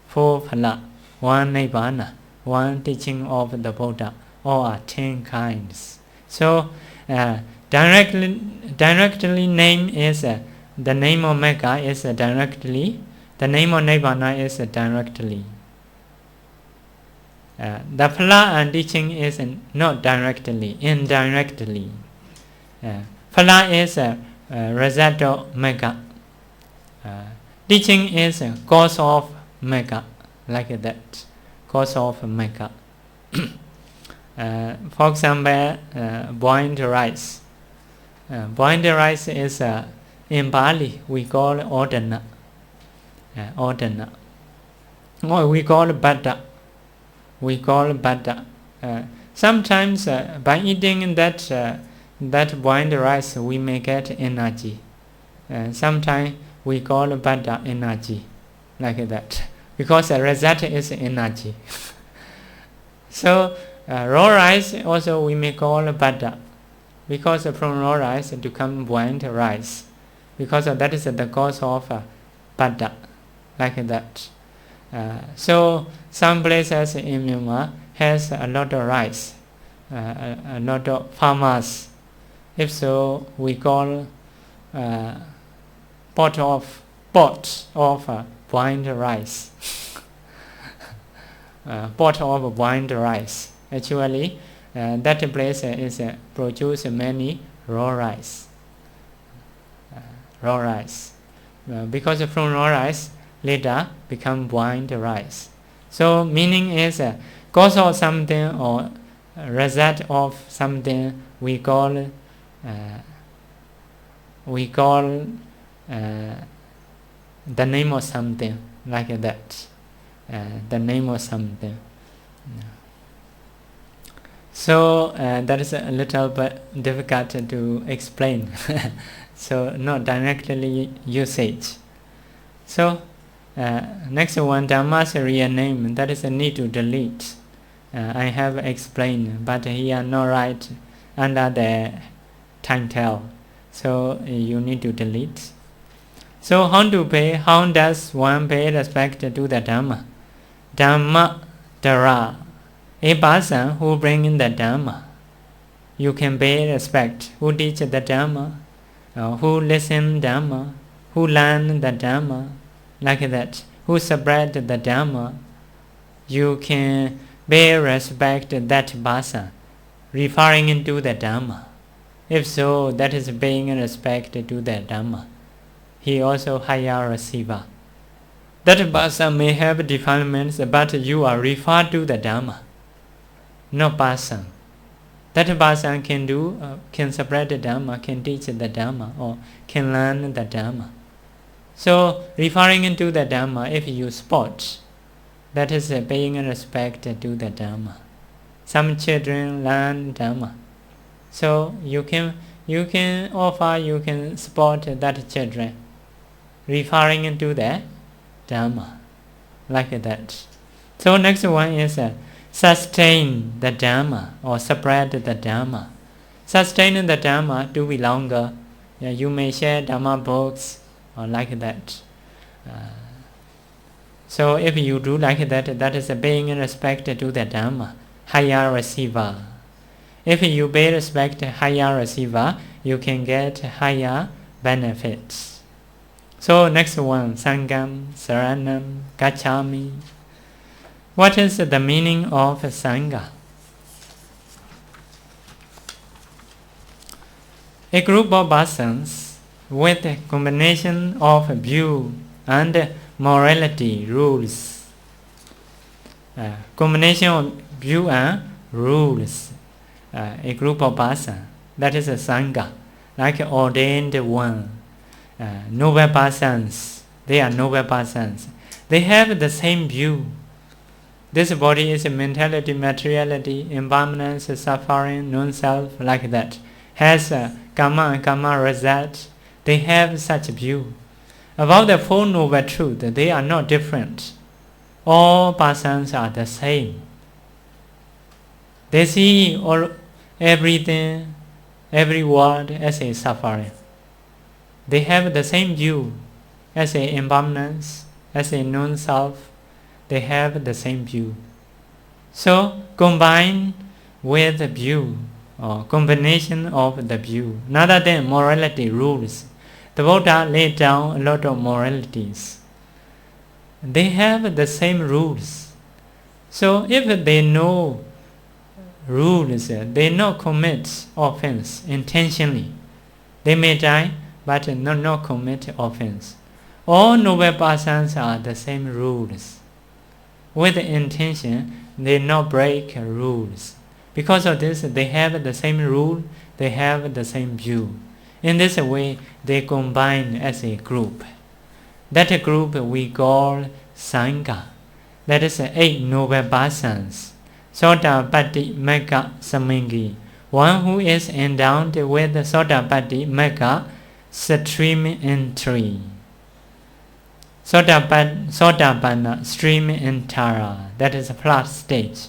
4 Phala, 1 Nibbana, 1 teaching of the Buddha. All are 10 kinds. So directly name is the name of Megha is directly, the name of Nibbana is directly. The phala and teaching is not directly, indirectly. Phala is a result of Megha. Teaching is a cause of Megha, like that, cause of Megha. For example, boiled rice. Boiled rice is in Bali we call odana, odana, or we call butter. We call butter. Sometimes by eating that boiled rice we may get energy. Sometimes we call butter energy, like that, because the result is energy. So raw rice also we may call butter, because from raw rice to become boiled rice, because that is the cause of butter, like that. So some places in Myanmar has a lot of rice, a lot of farmers. If so, we call pot of boiled rice. Pot of boiled rice. Actually, that place is produce many raw rice. Raw rice, because from raw rice later become boiled rice. So meaning is cause of something or result of something we call the name of something, like that, the name of something. So that is a little bit difficult to explain. So not directly usage. So next one, Dhamma's real name, that is a need to delete. I have explained, but here not right under the title. So you need to delete. So how does one pay respect to the Dhamma? Dhamma Dara, a person who bring in the Dhamma. You can pay respect, who teach the Dhamma, who listen Dhamma, who learn the Dhamma, like that, who spread the Dhamma. You can pay respect that person, referring into the Dhamma. If so, that is paying respect to the Dhamma. He also higher receiver. That person may have defilements, but you are referred to the Dhamma, no person. That person can can spread the Dhamma, can teach the Dhamma, or can learn the Dhamma. So, referring into the Dhamma, if you spot, that is paying respect to the Dhamma. Some children learn Dhamma. So, you can offer, you can support that children, referring into the Dhamma, like that. So, next one is sustain the Dhamma or spread the Dhamma. Sustain the Dhamma to be longer. You may share Dhamma books or like that. So if you do like that, that is paying respect to the Dhamma, higher receiver. If you pay respect to higher receiver, you can get higher benefits. So next one, Sangam, Saranam, Gacchami. What is the meaning of Sangha? A group of persons with a combination of view and morality rules. Combination of view and rules. A group of persons, that is a Sangha, like ordained one. Noble persons, they are noble persons. They have the same view. This body is mentality, materiality, impermanence, suffering, non-self, like that. Has karma and karma result. They have such view. About the Four Noble Truths, they are not different. All persons are the same. They see everything, every word as a suffering. They have the same view as a impermanence, as a non-self. They have the same view. So combine with the view, or combination of the view, rather than morality rules. The Buddha laid down a lot of moralities. They have the same rules. So if they know rules, they not commit offense intentionally. They may die, but not commit offense. All noble persons are the same rules. With intention, they not break rules. Because of this, they have the same rule, they have the same view. In this way, they combine as a group. That group we call Sangha. That is 8 noble persons. Sotapatti Megha Samingi. One who is endowed with Sotapatti Megha stream entry. Sotapanna stream entara. That is the first stage.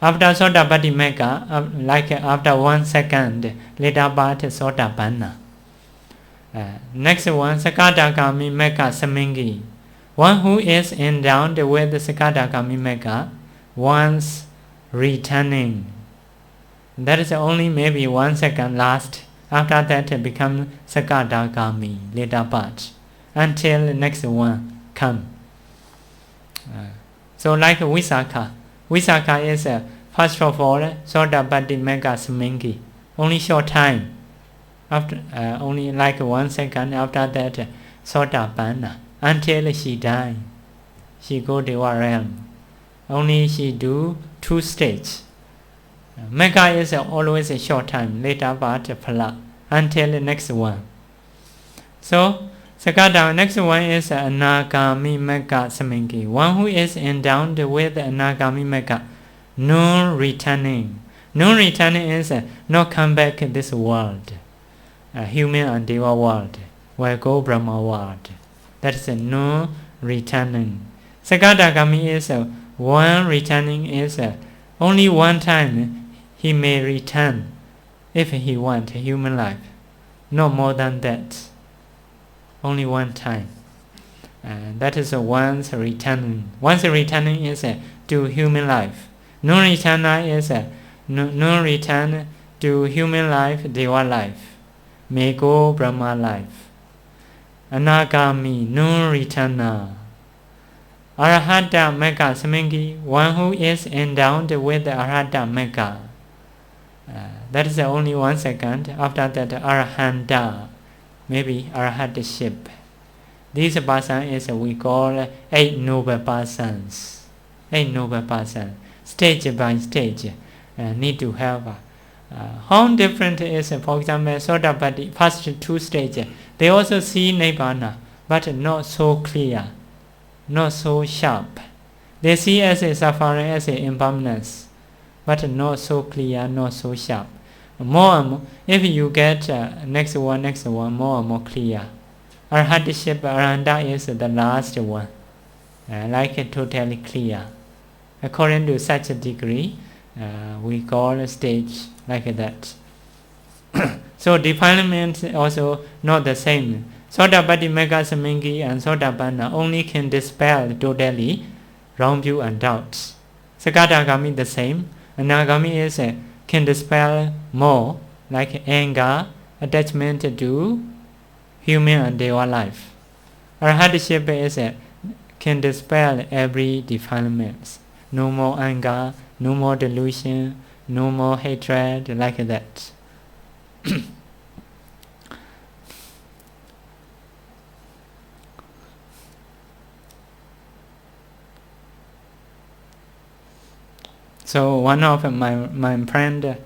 After Sotapatti Megha, like after 1 second, later part Sotapanna. Next one, Sakadagami Megha Samingi. One who is endowed with the Sakadagami Megha, once returning. That is only maybe 1 second last. After that become Sakadagami, later part. Until the next one come. So like Visakha. Visakha is first of all Sotapatti Megha Samingi. Only short time. After only like 1 second. After that Sotapanna. Until she die. She go to our realm. Only she do 2 stages. Megha is always a short time. Later part Phala. Until the next one. So Sakada, next one is Anagami Megha Samingi. One who is endowed with Anagami Megha. No returning. No returning is not come back in this world. Human and Deva world. Will go Brahma world. That is no returning. Sakadagami is one returning is only one time he may return if he want human life. No more than that. Only one time. That is once returning. Once returning is to human life. No return is no return to human life, Deva life. May go Brahma life. Anagami, no returner. Arahata Megha Samingi, one who is endowed with the Arahata Megha. That is only 1 second. After that Arahanta. Maybe Arahatship. This person is we call 8 noble persons. 8 noble persons. Stage by stage need to have. How different is, for example, Sotapatti, first 2 stages. They also see Nibbana, but not so clear, not so sharp. They see as a suffering, as a impermanence, but not so clear, not so sharp. More and more, if you get next one, more and more clear. Arahatship, Arahanta is the last one, like totally clear. according to such a degree, we call a stage like that. So defilement also not the same. Sotapatti, Megha, Samangi and Sotapanna only can dispel totally wrong view and doubts. Sakadagami the same. Anagami is can dispel more, like anger, attachment to human and deva life. Arhatship is can dispel every defilement. No more anger, no more delusion, no more hatred, like that. So one of my friend,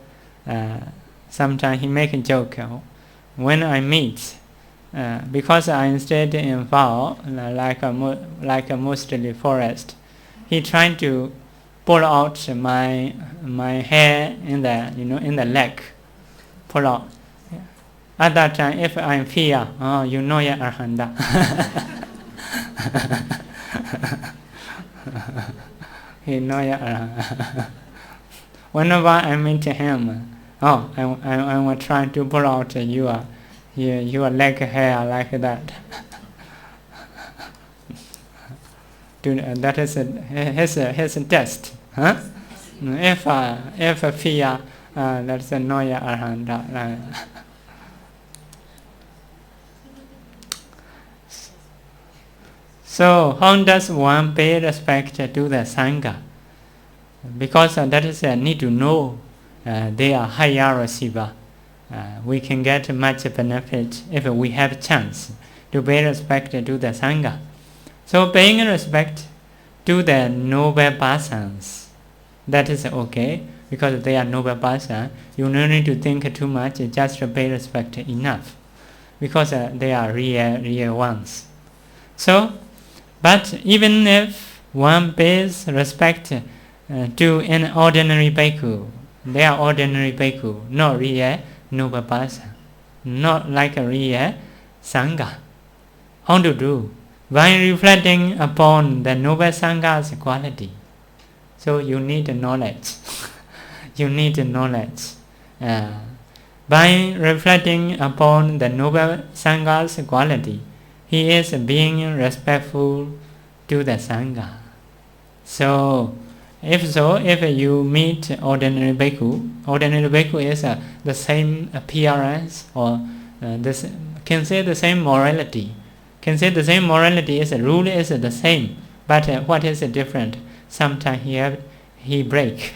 sometimes he make a joke when I meet, because I stayed involved like a mostly forest. He tried to pull out my hair in the leg, pull out. At that time, if I fear, you know ya Arhanda. He know ya Arhanda. Whenever I meet him, I will try to pull out your leg hair like that. That is his test. Huh? If fear, that's a noya Arhanda. So how does one pay respect to the Sangha? Because that is a need to know they are higher receiver. We can get much benefit if we have chance to pay respect to the Sangha. So paying respect to the noble persons, that is okay, because they are noble persons. You don't need to think too much, just pay respect enough, because they are real ones. So, but even if one pays respect to an ordinary bhikkhu, they are ordinary bhikkhu, not real noble person, not like a real Sangha. How to do? By reflecting upon the noble Sangha's quality. So you need knowledge. You need knowledge. By reflecting upon the noble Sangha's quality, he is being respectful to the Sangha. So, if you meet ordinary bhikkhu is the same appearance, or can say the same morality. Can say the same morality is the rule is the same, but what is different? Sometimes he break,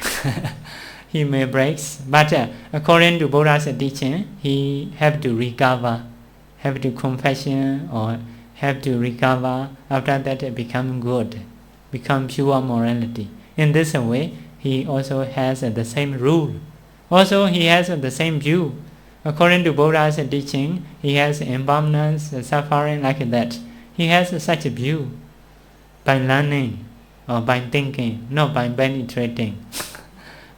he may breaks, but according to Buddha's teaching, he have to recover, have to confession, or have to recover. After that, become good, become pure morality. In this way, he also has the same rule. Also, he has the same view. According to Buddha's teaching, he has impermanence, suffering like that. He has such a view by learning or by thinking, not by penetrating.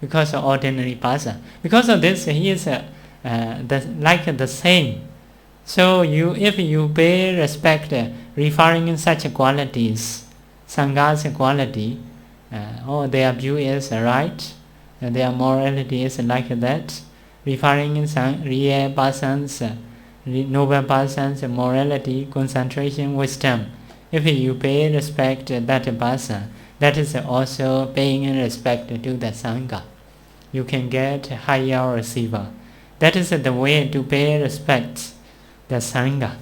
Because of ordinary person. Because of this, he is like the same. So if you pay respect, referring in such qualities, Sangha's quality, their view is right, their morality is like that, referring in some real persons, noble persons, morality, concentration, wisdom. If you pay respect to that person, that is also paying respect to the Sangha. You can get higher receiver. That is the way to pay respect the Sangha.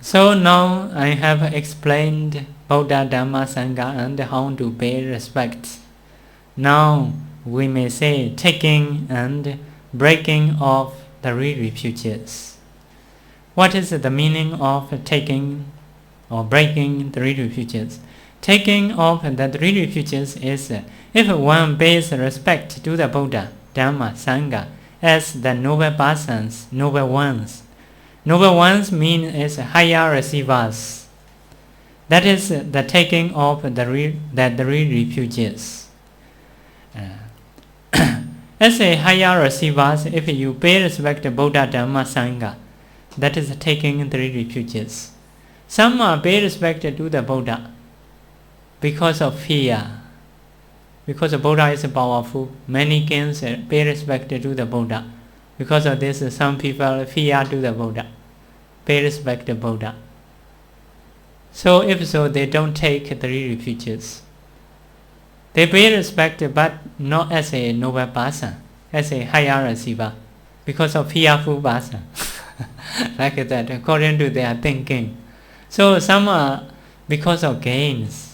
So now I have explained Buddha, Dhamma, Sangha and how to pay respect. Now we may say taking and breaking off the refuges. What is the meaning of taking or breaking the refuges? Taking off the refuges is if one pays respect to the Buddha, Dhamma, Sangha as the noble persons, noble ones. Noble ones mean is higher receivers. That is the taking off the refuges. As a higher receivers, if you pay respect to Buddha, Dhamma, Sangha, that is taking the refuges. Some pay respect to the Buddha. because of fear. Because the Buddha is powerful, many kings pay respect to the Buddha. Because of this, some people fear to the Buddha, pay respect to Buddha. So if so, they don't take the three refuges. They pay respect, but not as a noble person, as a higher receiver, because of fearful person, like that, according to their thinking. So some are because of gains.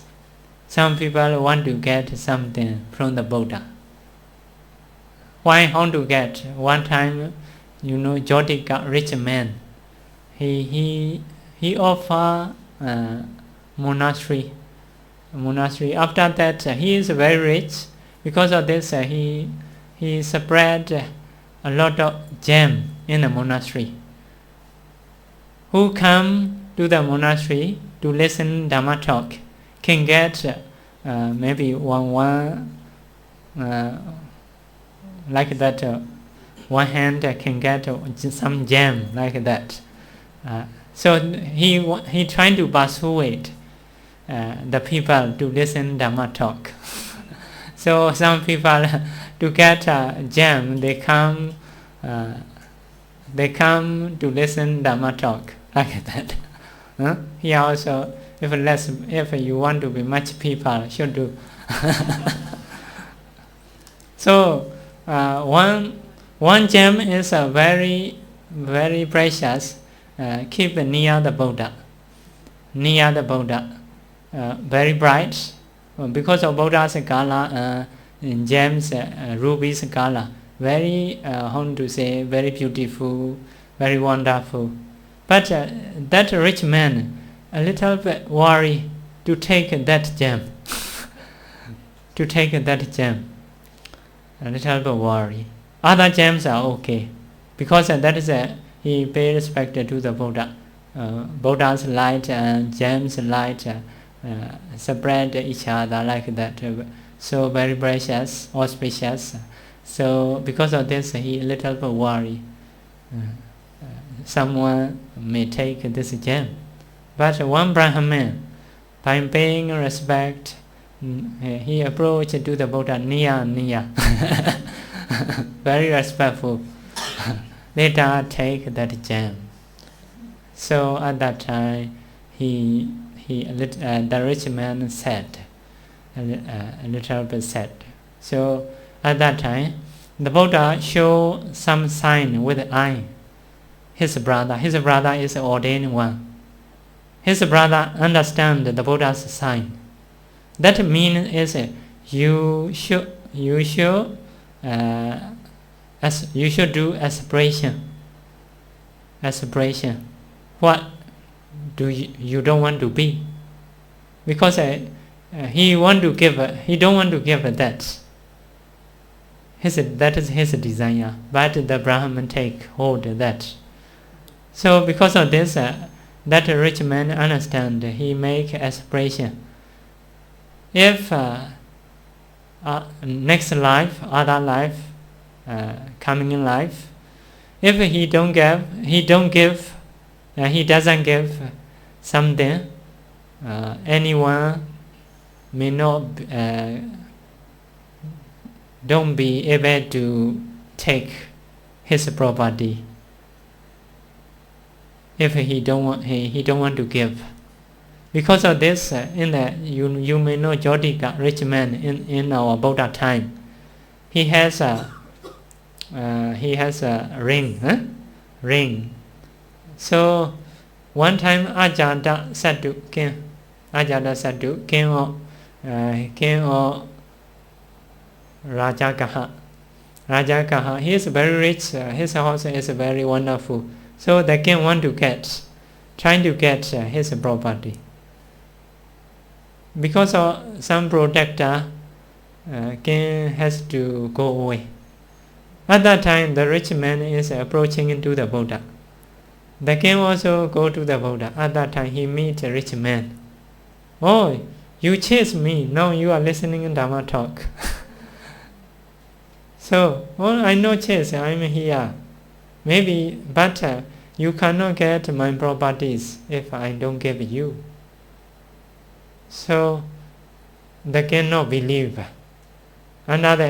Some people want to get something from the Buddha. Why want to get? One time, Jyotika, rich man, he offer monastery. After that, he is very rich. Because of this, he spread a lot of gem in the monastery. Who come to the monastery to listen Dhamma talk can get maybe one like that. One hand can get some gem like that. So he trying to persuade the people to listen Dhamma talk. So some people to get a gem, they come to listen Dhamma talk like that. Here also, if you want to be much people, should do. So one gem is very very precious. Keep near the Buddha. Very bright. Because of Buddha's color, gems, rubies color, very very beautiful, very wonderful. But that rich man a little bit worry to take that gem. A little bit worry. Other gems are okay, because that is he pay respect to the Buddha. Buddha's light and gems light spread each other like that. So very precious, auspicious. So because of this, he a little bit worry. Someone may take this gem. But one Brahmin, by paying respect, he approached to the Buddha near. Very respectful. Later take that gem. So at that time, the rich man said, a little bit sad. So at that time, the Buddha showed some sign with the eye. His brother is an ordained one. His brother understand the Buddha's sign. That means is you should do aspiration. What do you don't want to be? Because he don't want to give that. That is his desire, but the Brahman take hold of that. So because of this, that rich man understand. He make aspiration. If next life, other life, coming in life, if he doesn't give something, anyone may not don't be able to take his property. If he don't want to give. Because of this, you may know Jyotika, rich man in our Buddha time. He has a ring. So one time Ajata said to king of Rajagaha, he is very rich. His house is very wonderful. So the king trying to get his property. Because of some protector, king has to go away. At that time, the rich man is approaching into the Buddha. The king also go to the Buddha. At that time, he meet a rich man. Oh, you chase me. Now you are listening in Dhamma talk. So, I know chase. I'm here. Maybe, but you cannot get my properties if I don't give you. So they cannot believe. Under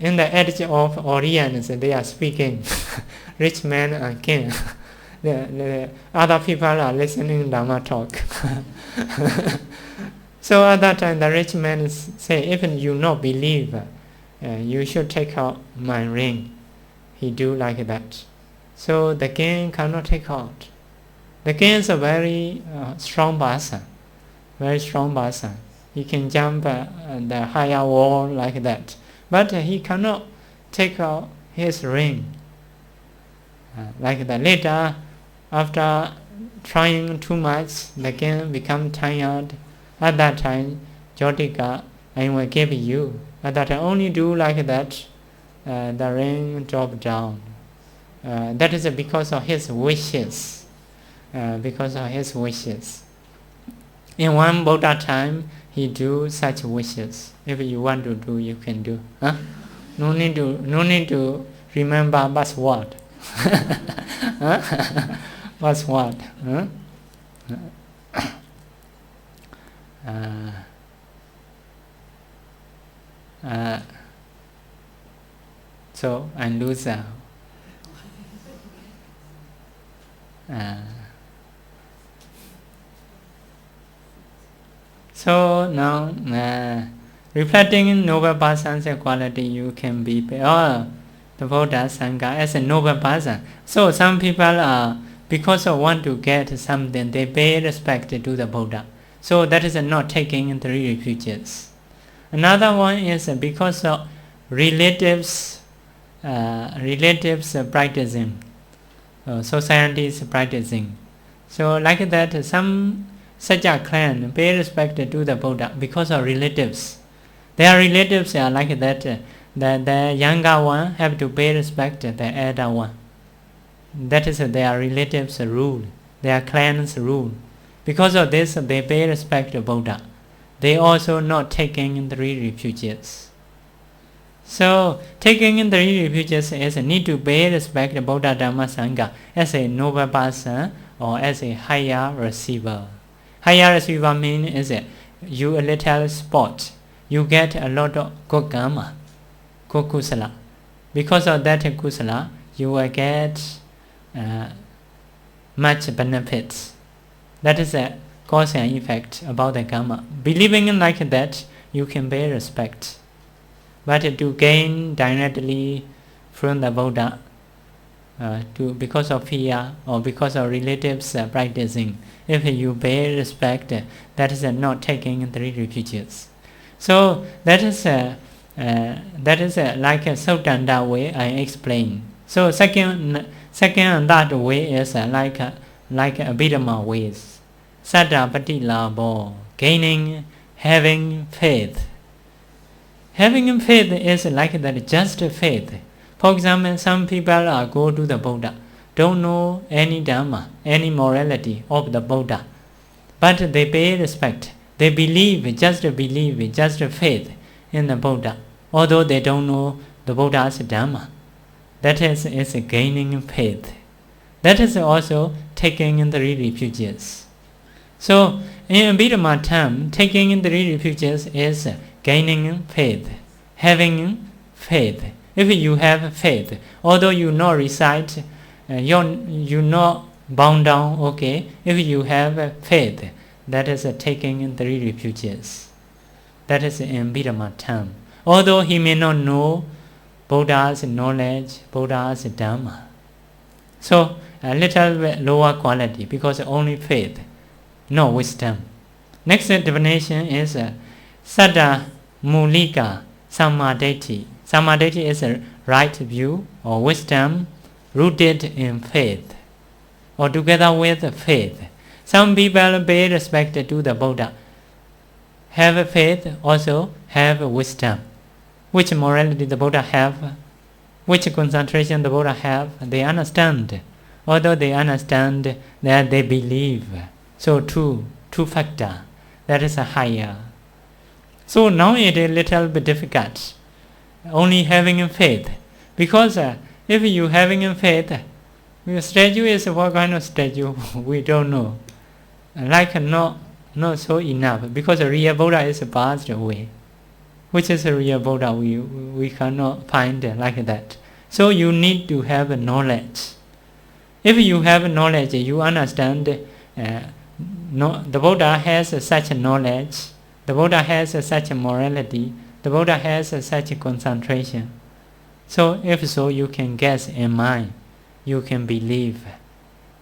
in the edge of audience, they are speaking, rich man and king. The other people are listening Dhamma talk. So at that time, the rich man say, if you not believe, you should take out my ring. He do like that. So the king cannot take out. The king is a very strong person, very strong person. He can jump the higher wall like that, but he cannot take out his ring like that. Later, after trying too much, the king become tired. At that time, Jyotika, I will give you. At that time, only do like that, the ring drop down. That is because of his wishes. Because of his wishes. In one Buddha time, he do such wishes. If you want to do, you can do. Huh? No need to remember password. Password. Huh? So I lose. So now, reflecting in noble person's quality, you can be the Buddha Sangha as a noble person. So some people because of want to get something, they pay respect to the Buddha. So that is not taking three refuges. Another one is because of relatives practicing, societies practicing. So like that, some such a clan pay respect to the Buddha because of relatives. Their relatives are like that. The younger one have to pay respect to the elder one. That is their relatives' rule, their clan's rule. Because of this, they pay respect to Buddha. They also not taking three refuges. So taking in three refuges is a need to pay respect to Buddha Dhamma Sangha as a noble person or as a higher receiver. Higher receiver means is you a little spot. You get a lot of good karma, good kusala. Because of that kusala, you will get much benefits. That is a cause and effect about the karma. Believing in like that, you can pay respect. But to gain directly from the Buddha, because of fear or because of relatives practicing, if you pay respect, that is not taking three refuges. So that is like a Sautanda way I explain. So second and that way is like Abhidhamma ways. Saddha Patilabho, gaining, having faith. Having faith is like that, just faith. For example, some people go to the Buddha, don't know any Dhamma, any morality of the Buddha, but they pay respect. They believe, just faith in the Buddha, although they don't know the Buddha's Dhamma. That is gaining faith. That is also taking in three refuges. So in Abhidhamma term, taking in three refuges is gaining faith, having faith. If you have faith, although you not recite, you're not bound down, okay. If you have faith, that is taking in three refuges. That is in Abhidhamma term. Although he may not know Buddha's knowledge, Buddha's Dhamma. So a little bit lower quality because only faith, no wisdom. Next definition is Saddha Mulika Sammadeti. Sammadeti is a right view or wisdom rooted in faith or together with faith. Some people pay respect to the Buddha, have faith, also have wisdom. Which morality the Buddha have, which concentration the Buddha have, they understand. Although they understand that they believe. So two factor, that is a higher. So now it is a little bit difficult, only having faith. Because if you having faith, your statue is what kind of statue? We don't know. Like not not so enough, because a real Buddha is passed away. Which is a real Buddha, we cannot find like that. So you need to have knowledge. If you have knowledge, you understand the Buddha has such knowledge, the Buddha has such morality, the Buddha has such concentration. So if so, you can guess in mind, you can believe.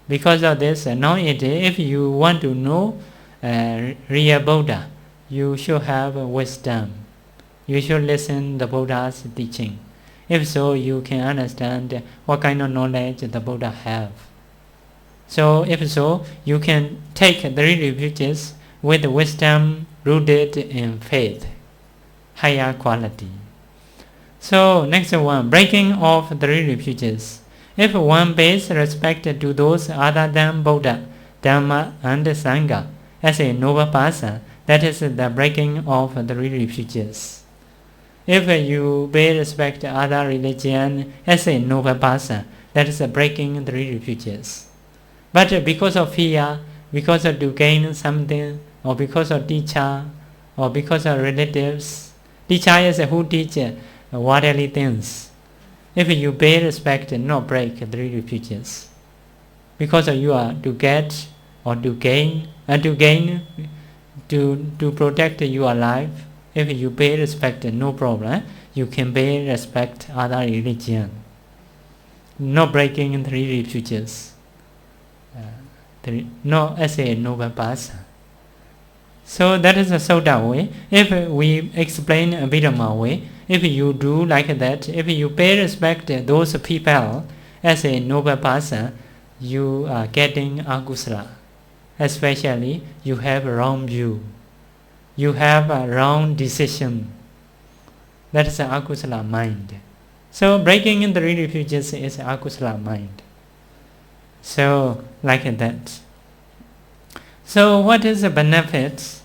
Because of this, nowadays, if you want to know real Buddha, you should have wisdom. You should listen to the Buddha's teaching. If so, you can understand what kind of knowledge the Buddha have. So if so, you can take the three refuges with wisdom rooted in faith, higher quality. So next one, breaking off the three refuges. If one pays respect to those other than Buddha, Dharma and Sangha as a noble person, that is the breaking of the three refuges. If you pay respect to other religion as a noble person, that is breaking the three refuges. But because of fear, because of to gain something, or because of teacher, or because of relatives, teacher is who teach worldly things. If you pay respect, not break the three refuges. Because you are to get or to gain, to protect your life. If you pay respect, no problem. You can pay respect other religion. Not breaking three refuges. No as a noble person. So that is a Sutta way. If we explain a bit more way, if you do like that, if you pay respect those people as a noble person, you are getting akusala. Especially you have a wrong view. You have a wrong decision. That is an akusala mind. So breaking in the three refuges is an akusala mind. So like that. So what is the benefits?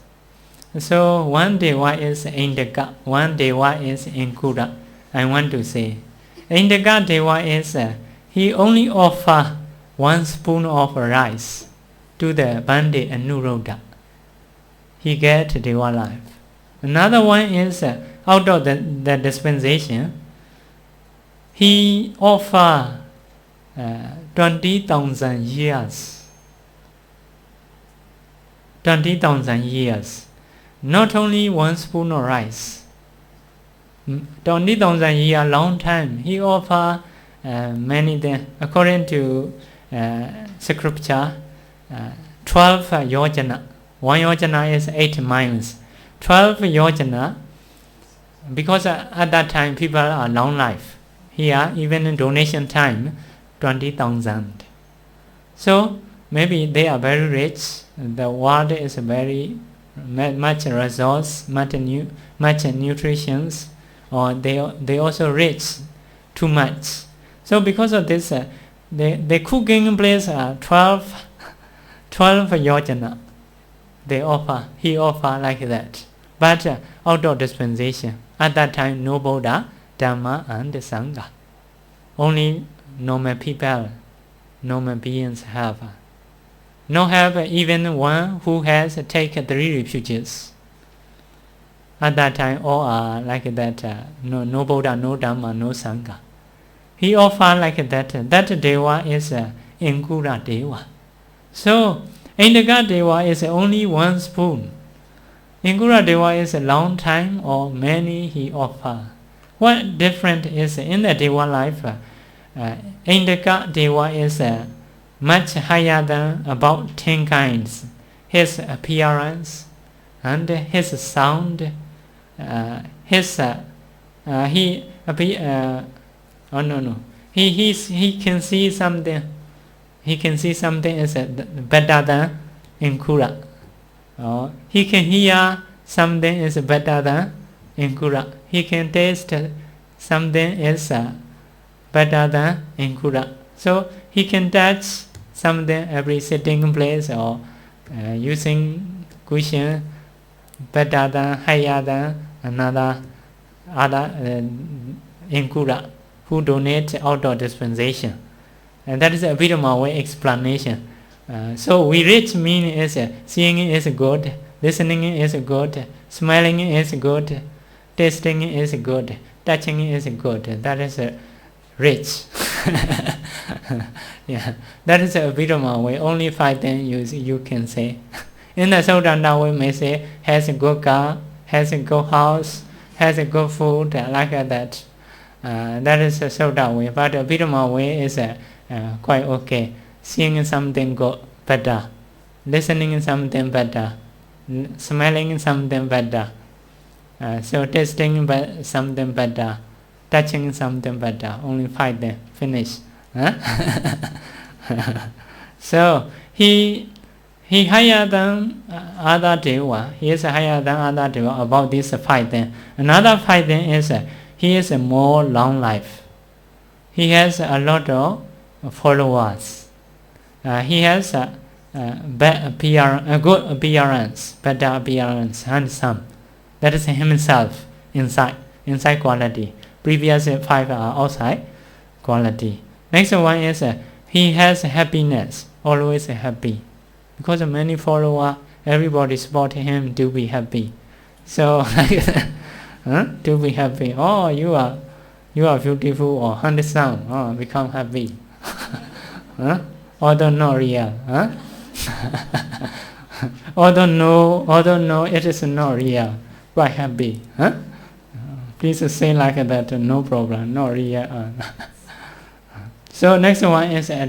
So one deva is Indaka, one deva is Inkura. I want to say Indaka deva is he only offer 1 spoon of rice to the Bandit and Nuroda. He get deva life. Another one is out of the dispensation, he offer 20,000 years. 20,000 years. Not only 1 spoon of rice. 20,000 years, long time. He offer many things. According to scripture, 12 yojana. 1 yojana is 8 miles. 12 yojana, because at that time people are long life. Here, even in donation time, 20,000. So maybe they are very rich. The world is very much resource, much nutrition, or they also rich too much. So because of this, the cooking place 12 yojana. He offer like that. But out of dispensation, at that time no Buddha, Dharma and Sangha. Only normal people, normal beings have. No have even one who has taken 3 refuges. At that time all are like that, no Buddha, no Dharma, no Sangha. He offer like that. That Deva is Inkura Deva. So Indaka Deva is only 1 spoon. Inkura Deva is a long time or many he offer. What different is in the Deva life? Indaka Deva is much higher than about 10 kinds. His appearance and his sound, he can see something. He can see something is better than Inkura. He can hear something is better than Inkura. He can taste something is better than Inkura. So he can touch something every sitting place or using cushion better than, higher than other Inkura who donate out of dispensation. And that is a bit of my way explanation. So we reach meaning is seeing is good, listening is good, smelling is good, tasting is good, touching is good. That is rich. Yeah, that is a Abhidhamma way. Only 5 things you can say. In the Sodanta we may say has a good car, has a good house, has a good food, like that. That is a Sodha way. But the Abhidhamma way is quite okay. Seeing something good, better. Listening something better. Smelling something better. So tasting something better. Touching something better. Only 5 things. Finish. Huh? So he higher than other deva. He is higher than other deva about this 5 things. Another 5 things is he is a more long life. He has a lot of followers. He has a good appearance, better appearance, handsome. That is himself inside quality. Previous 5 are outside quality. Next one is he has happiness, always happy. Because of many followers, everybody support him to be happy. So to be happy. Oh, you are beautiful or handsome. Oh, become happy. Although not real. Although no, it is not real. Quite happy. Please say like that. No problem. Not real. So next one is a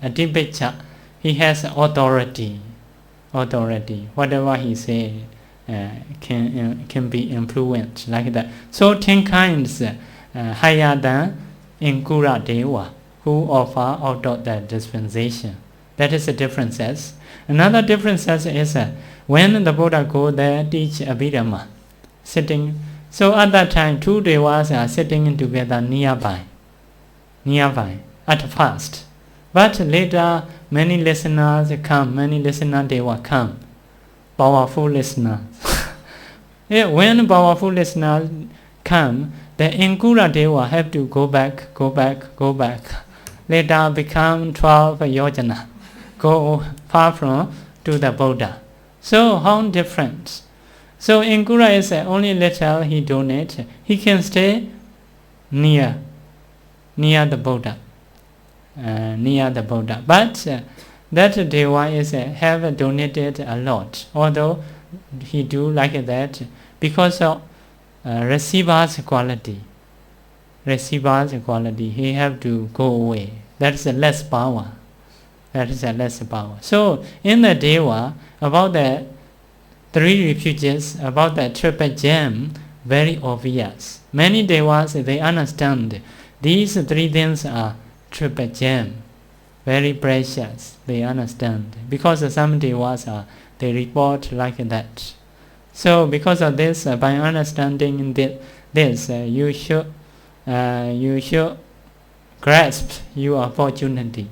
Adhipecca. He has authority. Whatever he say can be influenced like that. So 10 kinds higher than Inkura Deva, who offer out of the dispensation. That is the differences. Another differences is when the Buddha go there teach Abhidhamma, sitting. So at that time 2 devas are sitting together nearby at first. But later many listeners they will come. Powerful listeners. When powerful listeners come, the Inkura Deva have to go back. Later become 12 yojana. Go far from to the Buddha. So how different? So Inkura is only little he donate. He can stay near the Buddha. But that Deva is have donated a lot, although he do like that because of receiver's quality. He have to go away. That is less power. So in the Deva, about the 3 refuges, about the triple gem, very obvious. Many Devas they understand these 3 things are triple gem, very precious. They understand because some devas they report like that. So because of this, by understanding this, you should grasp your opportunity.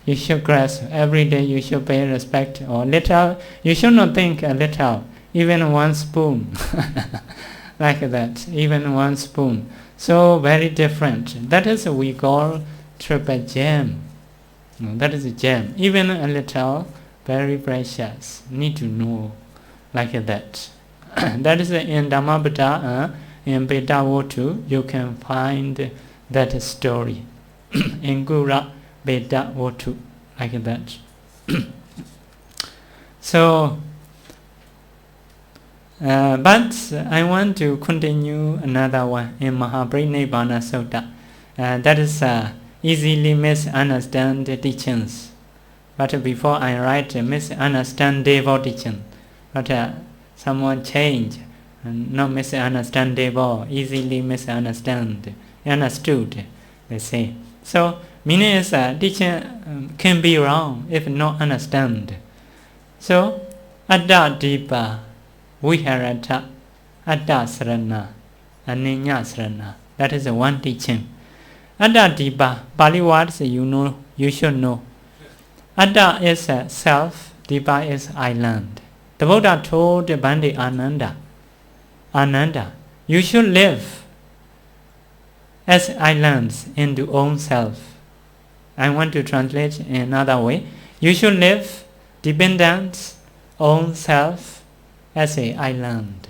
You should grasp every day. You should pay respect or little. You should not think a little, even 1 spoon, like that. Even 1 spoon. So very different. That is we call triple gem. That is a gem. Even a little, very precious. Need to know like that. That is in Dhammappada, in Beta Votu, you can find that story. In Gura Beta Votu, like that. So, but I want to continue another one in Mahaparinibbana Sutta. That is easily misunderstand teachings. But before I write misunderstandable teaching, but someone change, not misunderstandable, easily misunderstood, they say. So meaning is teaching can be wrong if not understand. So Atta Dipa Viharata Atta Sarana Aninya Sarana. That is one teaching. Atta Dipa, Pali words you should know. Atta is self, Dipa is island. The Buddha told Bhante Ananda, you should live as islands into own self. I want to translate in another way. You should live dependent on self as an island.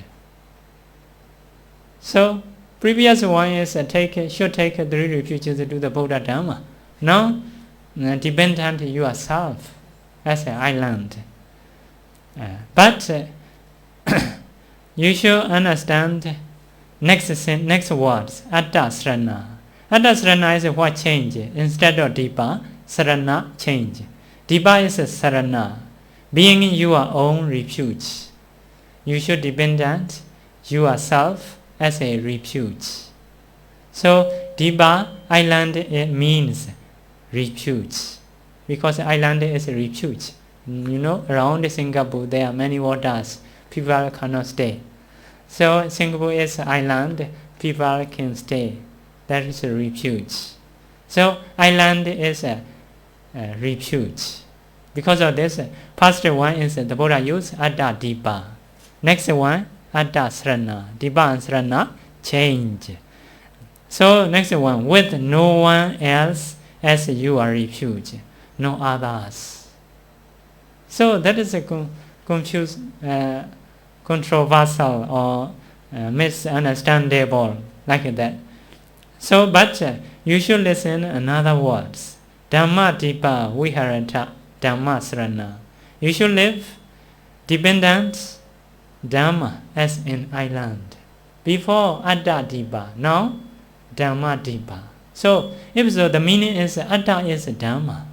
So, previous one is should take 3 refuges to the Buddha Dhamma. Now, dependent yourself as an island. But you should understand next words, Atta Srana. Atta Srana is what change. Instead of Dipa, Srana change. Dipa is Sarana, being your own refuge. You should dependent yourself as a refuge. So Dipa, island, it means refuge. Because island is a refuge. You know, around Singapore there are many waters. People cannot stay. So Singapore is an island. People can stay. That is a refuge. So island is a refuge. Because of this, first one is the Buddha used Atta Dipa. Next one, Atta Srana. Dipa and Srana change. So next one, with no one else as your refuge, no others. So that is a controversial or misunderstandable like that. So, but you should listen another words. Dhamma Dipa Viharata Dhamma Srana. You should live dependent Dhamma as an island. Before Atta Dipa, now Dhamma Dipa. So, if so, the meaning is Atta is Dhamma.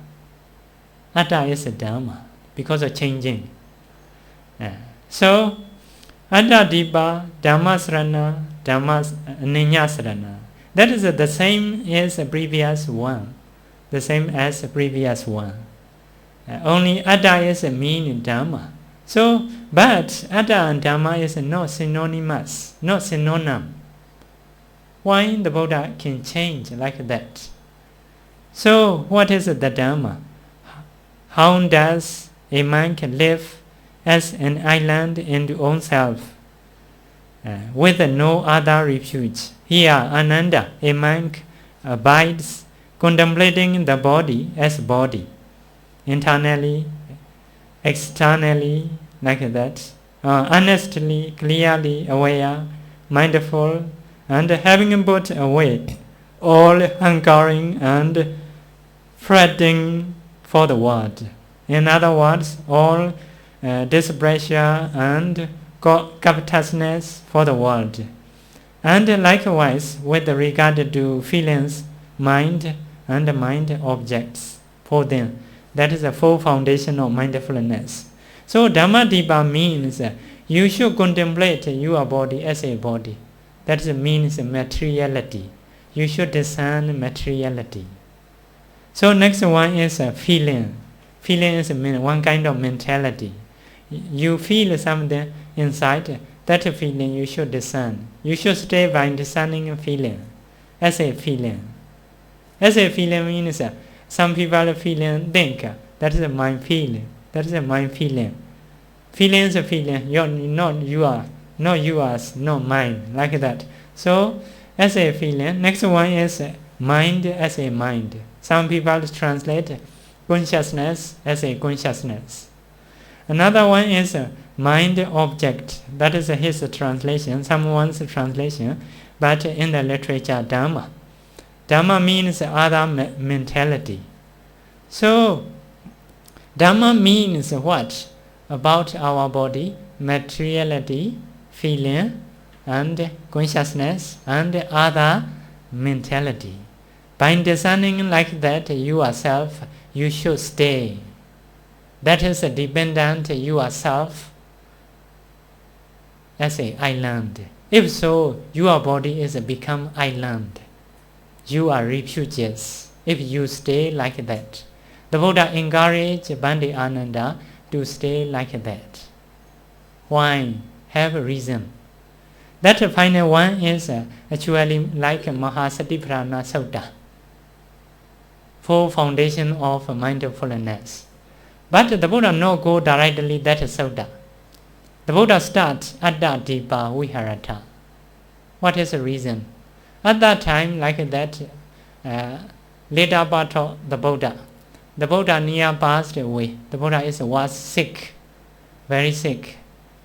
Atta is Dhamma because of changing. So, Atta Dipa, Dhamma Srana, Dhamma Ninya Srana. That is the same as the previous one. The same as the previous one. Only Atta is a mean Dhamma. So, but Atta and Dhamma is not synonymous, not synonym. Why the Buddha can change like that? So, what is the Dhamma? How does a man can live as an island in his own self, with no other refuge? Here, Ananda, a monk, abides, contemplating the body as body, internally, externally, like that, honestly, clearly aware, mindful, and having put away all hankering and fretting for the world. In other words, all displeasure and covetousness for the world. And likewise, with regard to feelings, mind, and mind objects for them. That is the full foundation of mindfulness. So Dhamma Dipa means you should contemplate your body as a body. That means materiality. You should discern materiality. So next one is feeling. Feeling is one kind of mentality. You feel something inside. That feeling you should discern. You should stay by discerning a feeling. As a feeling. As a feeling means some people feeling think that is a mind feeling. That is a mind feeling. Feeling is a feeling. You're not yours, not mine, like that. So as a feeling. Next one is mind as a mind. Some people translate consciousness as a consciousness. Another one is mind object. That is his translation, someone's translation. But in the literature, Dhamma. Dhamma means other mentality. So, Dhamma means what? About our body, materiality, feeling, and consciousness, and other mentality. By discerning like that yourself, you should stay. That is dependent yourself as an island. If so, your body is become island. You are refugees if you stay like that. The Buddha encouraged Bhante Ananda to stay like that. Why? Have a reason. That final one is actually like Mahasatipatthana Sutta, full foundation of mindfulness. But the Buddha no go directly that sutta. The Buddha starts Atta Dipa Viharata. What is the reason? At that time, like that, later part of the Buddha, the Buddha near passed away. The Buddha was sick, very sick.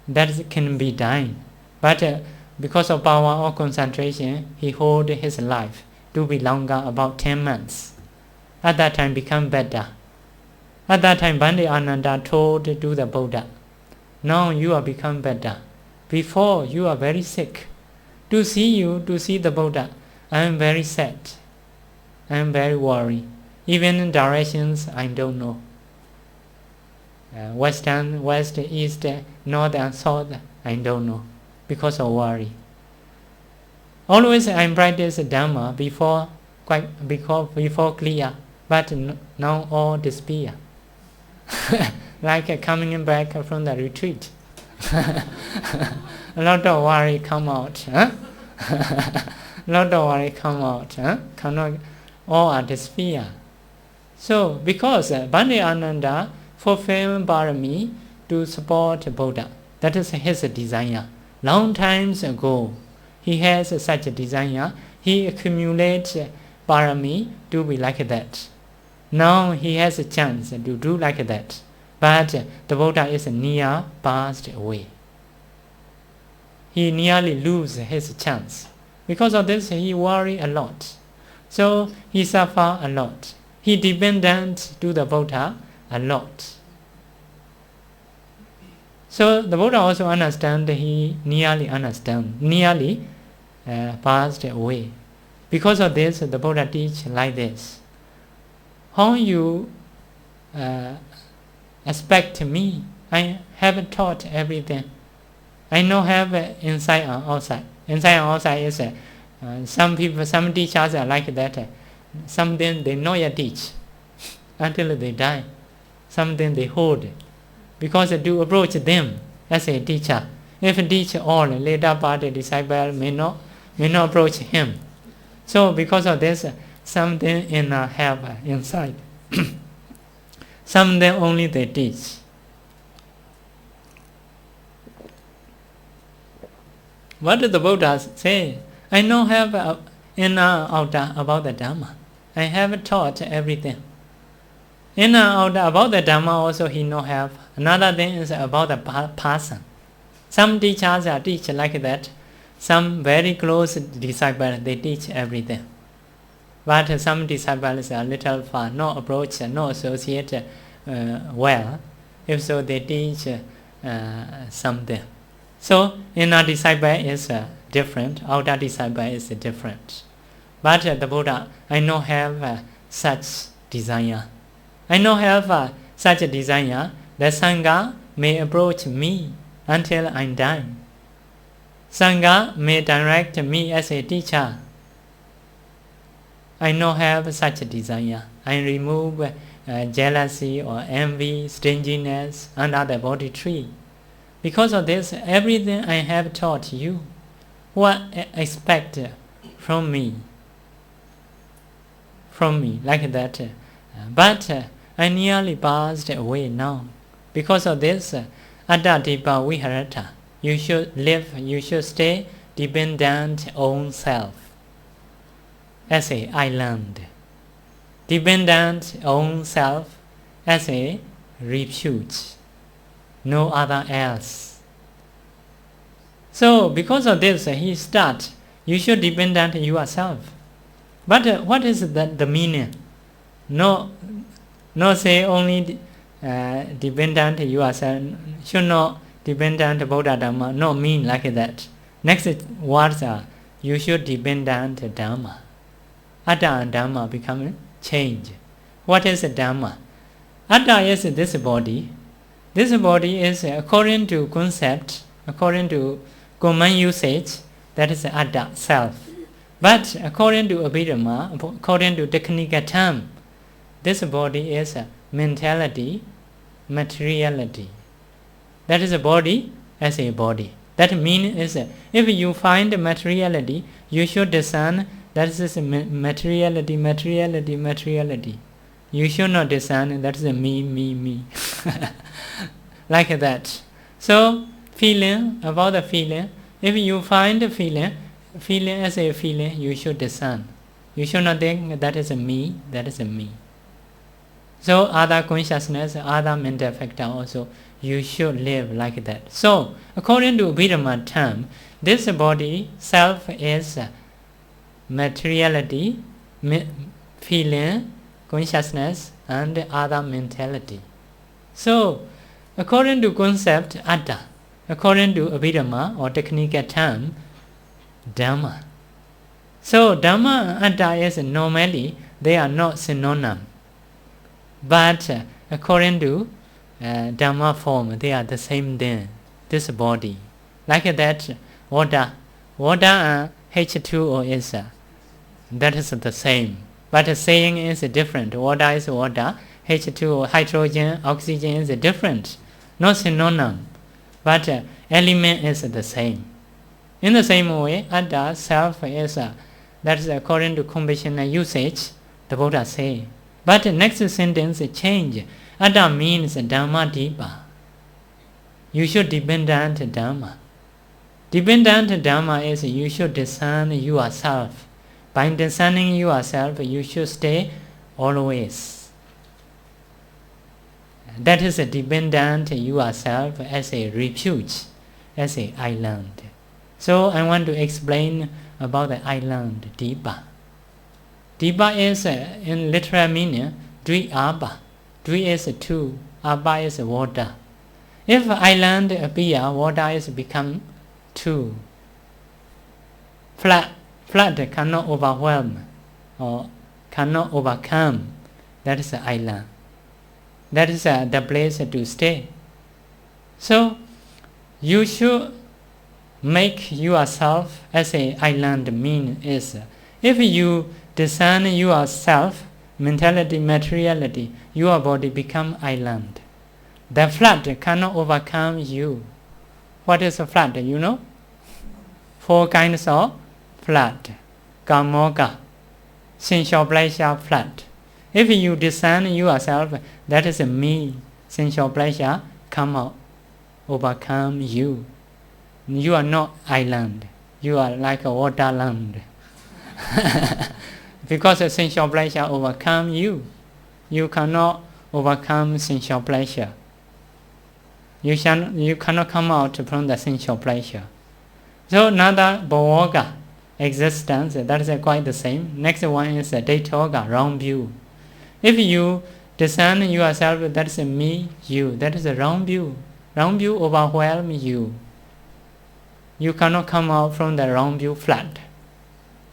That can be dying. But because of power or concentration, he hold his life to be longer, about 10 months. At that time become better. At that time Bhante Ananda told to the Buddha, now you are become better. Before you are very sick. To see the Buddha, I am very sad. I am very worried. Even in directions I don't know. West, east, north and south, I don't know. Because of worry. Always I practice Dhamma before clear. But now all despair. Like coming back from the retreat. A lot of worry come out. Lot of worry come out. Cannot, all are despair. So because Bhante Ananda fulfilled Parami to support Buddha. That is his desire. Long times ago, he has such a desire. He accumulates Parami to be like that. Now he has a chance to do like that. But the Buddha is near passed away. He nearly loses his chance. Because of this, he worry a lot. So he suffer a lot. He dependent to the Buddha a lot. So the Buddha also understand. He nearly passed away. Because of this, the Buddha teach like this. How you expect me? I have taught everything. I know have inside and outside. Inside and outside is some people, some teachers are like that. Something they know yet teach until they die. Something they hold. Because to approach them as a teacher. If teach all, later part the disciple may not approach him. So because of this, something in have inside. Something only they teach. What did the Buddha say? I know have inner outer about the Dhamma. I have taught everything. Inner outer about the Dhamma also he know have. Another thing is about the person. Some teachers are teach like that. Some very close disciples they teach everything. But some disciples are little far, no approach, no associate well. If so, they teach something. So inner disciple is different, outer disciple is different. But the Buddha, I know have such desire. I know have such a desire that Sangha may approach me until I die. Sangha may direct me as a teacher. I know have such a desire. I remove jealousy or envy, stinginess under the body tree. Because of this, everything I have taught you, what expect from me, like that. But I nearly passed away now. Because of this, Atta Dipa Viharata, you should live, you should stay dependent on self. As a island. Dependent on self as a refuge. No other else. So because of this, he start. You should dependent yourself. But what is the meaning? No say only dependent yourself. Should not dependent Buddha Dhamma. No mean like that. Next words are you should dependent Dhamma. Atta and Dhamma become change. What is Dhamma? Atta is this body. This body is according to concept, according to common usage, that is Atta, self. But according to Abhidhamma, according to technical term, this body is mentality, materiality. That is a body as a body. That means is if you find materiality, you should discern that is materiality. You should not discern that is me. Like that. So feeling, about the feeling, if you find a feeling as a feeling, you should discern. You should not think that is a me, that is a me. So other consciousness, other mental factor also, you should live like that. So according to Abhidhamma term, this body, self is materiality, feeling, consciousness and other mentality. So according to concept Atta, according to Abhidhamma or technical term, Dhamma. So Dhamma and Atta is normally, they are not synonym. But according to Dhamma form, they are the same thing, this body. Like that, water and H2O is, that is the same. But saying is different. Water is water, H2O, hydrogen, oxygen is different. Not synonym, but element is the same. In the same way, Atta, self is, that is according to conventional usage, the Buddha say. But next sentence change. Atta means Dhamma Dipa. You should dependent Dhamma. Dependent Dhamma is you should discern yourself. By discerning yourself, you should stay always. That is a dependent yourself as a refuge, as a island. So I want to explain about the island Dipa. Dipa is, in literal meaning, Dvi Abba. Dvi is two, Abba is water. If island appear, water is become two. Flood cannot overwhelm or cannot overcome. That is the island. That is the place to stay. So you should make yourself as a island mean is, if you discern yourself, mentality, materiality, your body become island. The flood cannot overcome you. What is a flood? You know? 4 kinds of flood. Kamoga, sensual pleasure flood. If you discern yourself, that is me, sensual pleasure come out, overcome you. You are not island. You are like a waterland. Because sensual pleasure overcome you. You cannot overcome sensual pleasure. You cannot come out from the sensual pleasure. So another bhavoga, existence, that is quite the same. Next one is detoga, wrong view. If you discern yourself, that is me, you. That is a wrong view. Wrong view overwhelm you. You cannot come out from the wrong view flood.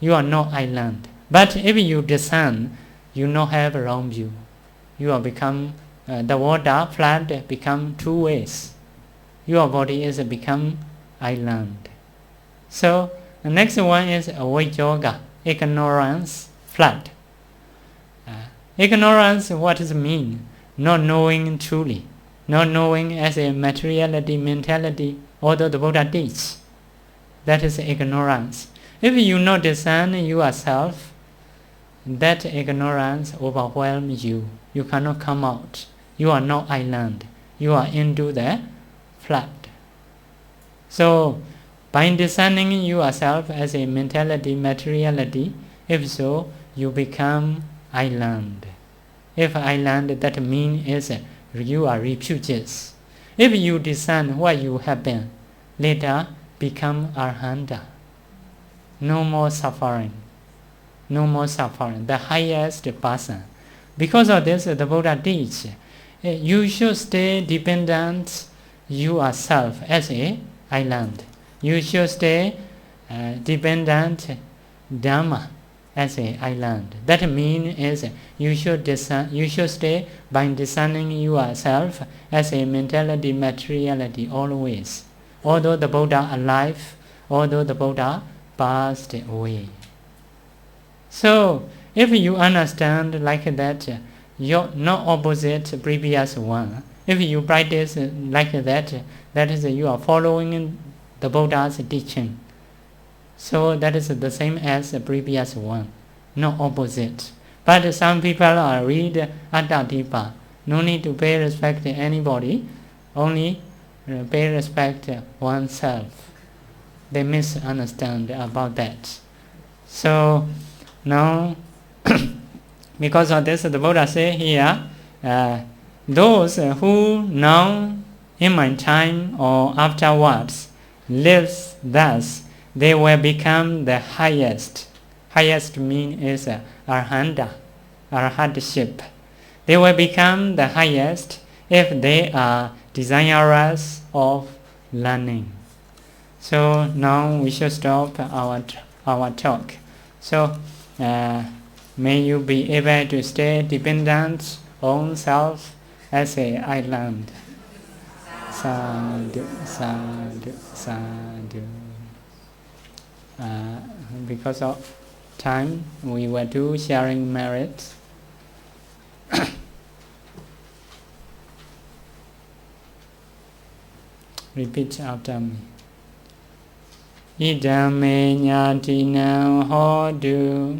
You are not island. But if you discern, you not have a wrong view. You are become, the water flood become 2 ways. Your body is become island. So the next one is avijjoga, ignorance flood. Ignorance, what does it mean? Not knowing truly. Not knowing as a materiality, mentality, although the Buddha teach. That is ignorance. If you not discern yourself, that ignorance overwhelms you. You cannot come out. You are not island. You are into the flood. So, by discerning yourself as a mentality, materiality, if so, you become island. If island, that means is you are refugees. If you discern what you have been, later become arhanta. No more suffering. No more suffering. The highest person. Because of this, the Buddha teach, you should stay dependent yourself as a island. You should stay dependent Dhamma as a island. That means is you should stay by discerning yourself as a mentality, materiality always. Although the Buddha alive, although the Buddha passed away. So if you understand like that, you're not opposite previous one. If you practice like that, that is you are following the Buddha's teaching. So that is the same as the previous one, not opposite. But some people are read Atta Dipa. No need to pay respect to anybody, only pay respect to oneself. They misunderstand about that. So now, because of this, the Buddha say here, those who now in my time or afterwards lives thus, they will become the highest. Highest mean is arhanta, arhatship. They will become the highest if they are desirous of learning. So now we should stop our talk. So may you be able to stay dependent on self as a island. Sadhu, sadhu, sadhu. Because of time, we will do sharing merits. Repeat after me. Idame nyatinam hodu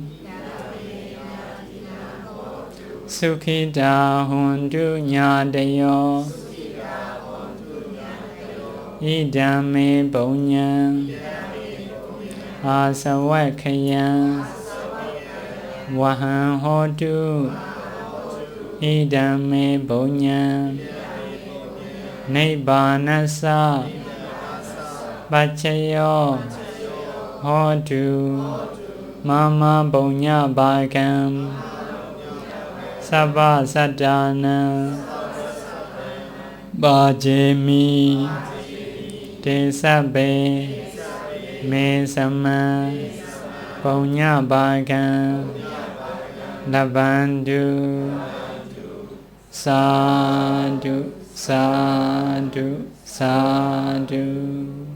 Sukhita hundu nyadayo Idame bonyam Asawakayam Wahan hodu Idame bonyam Nibbanasa Bachayo Hodu Mama Bonya Bhagam Sabha Sadhana Bhajemi Tesabe Mesama Bonya Bhagam Labandu Sadhu Sadhu Sadhu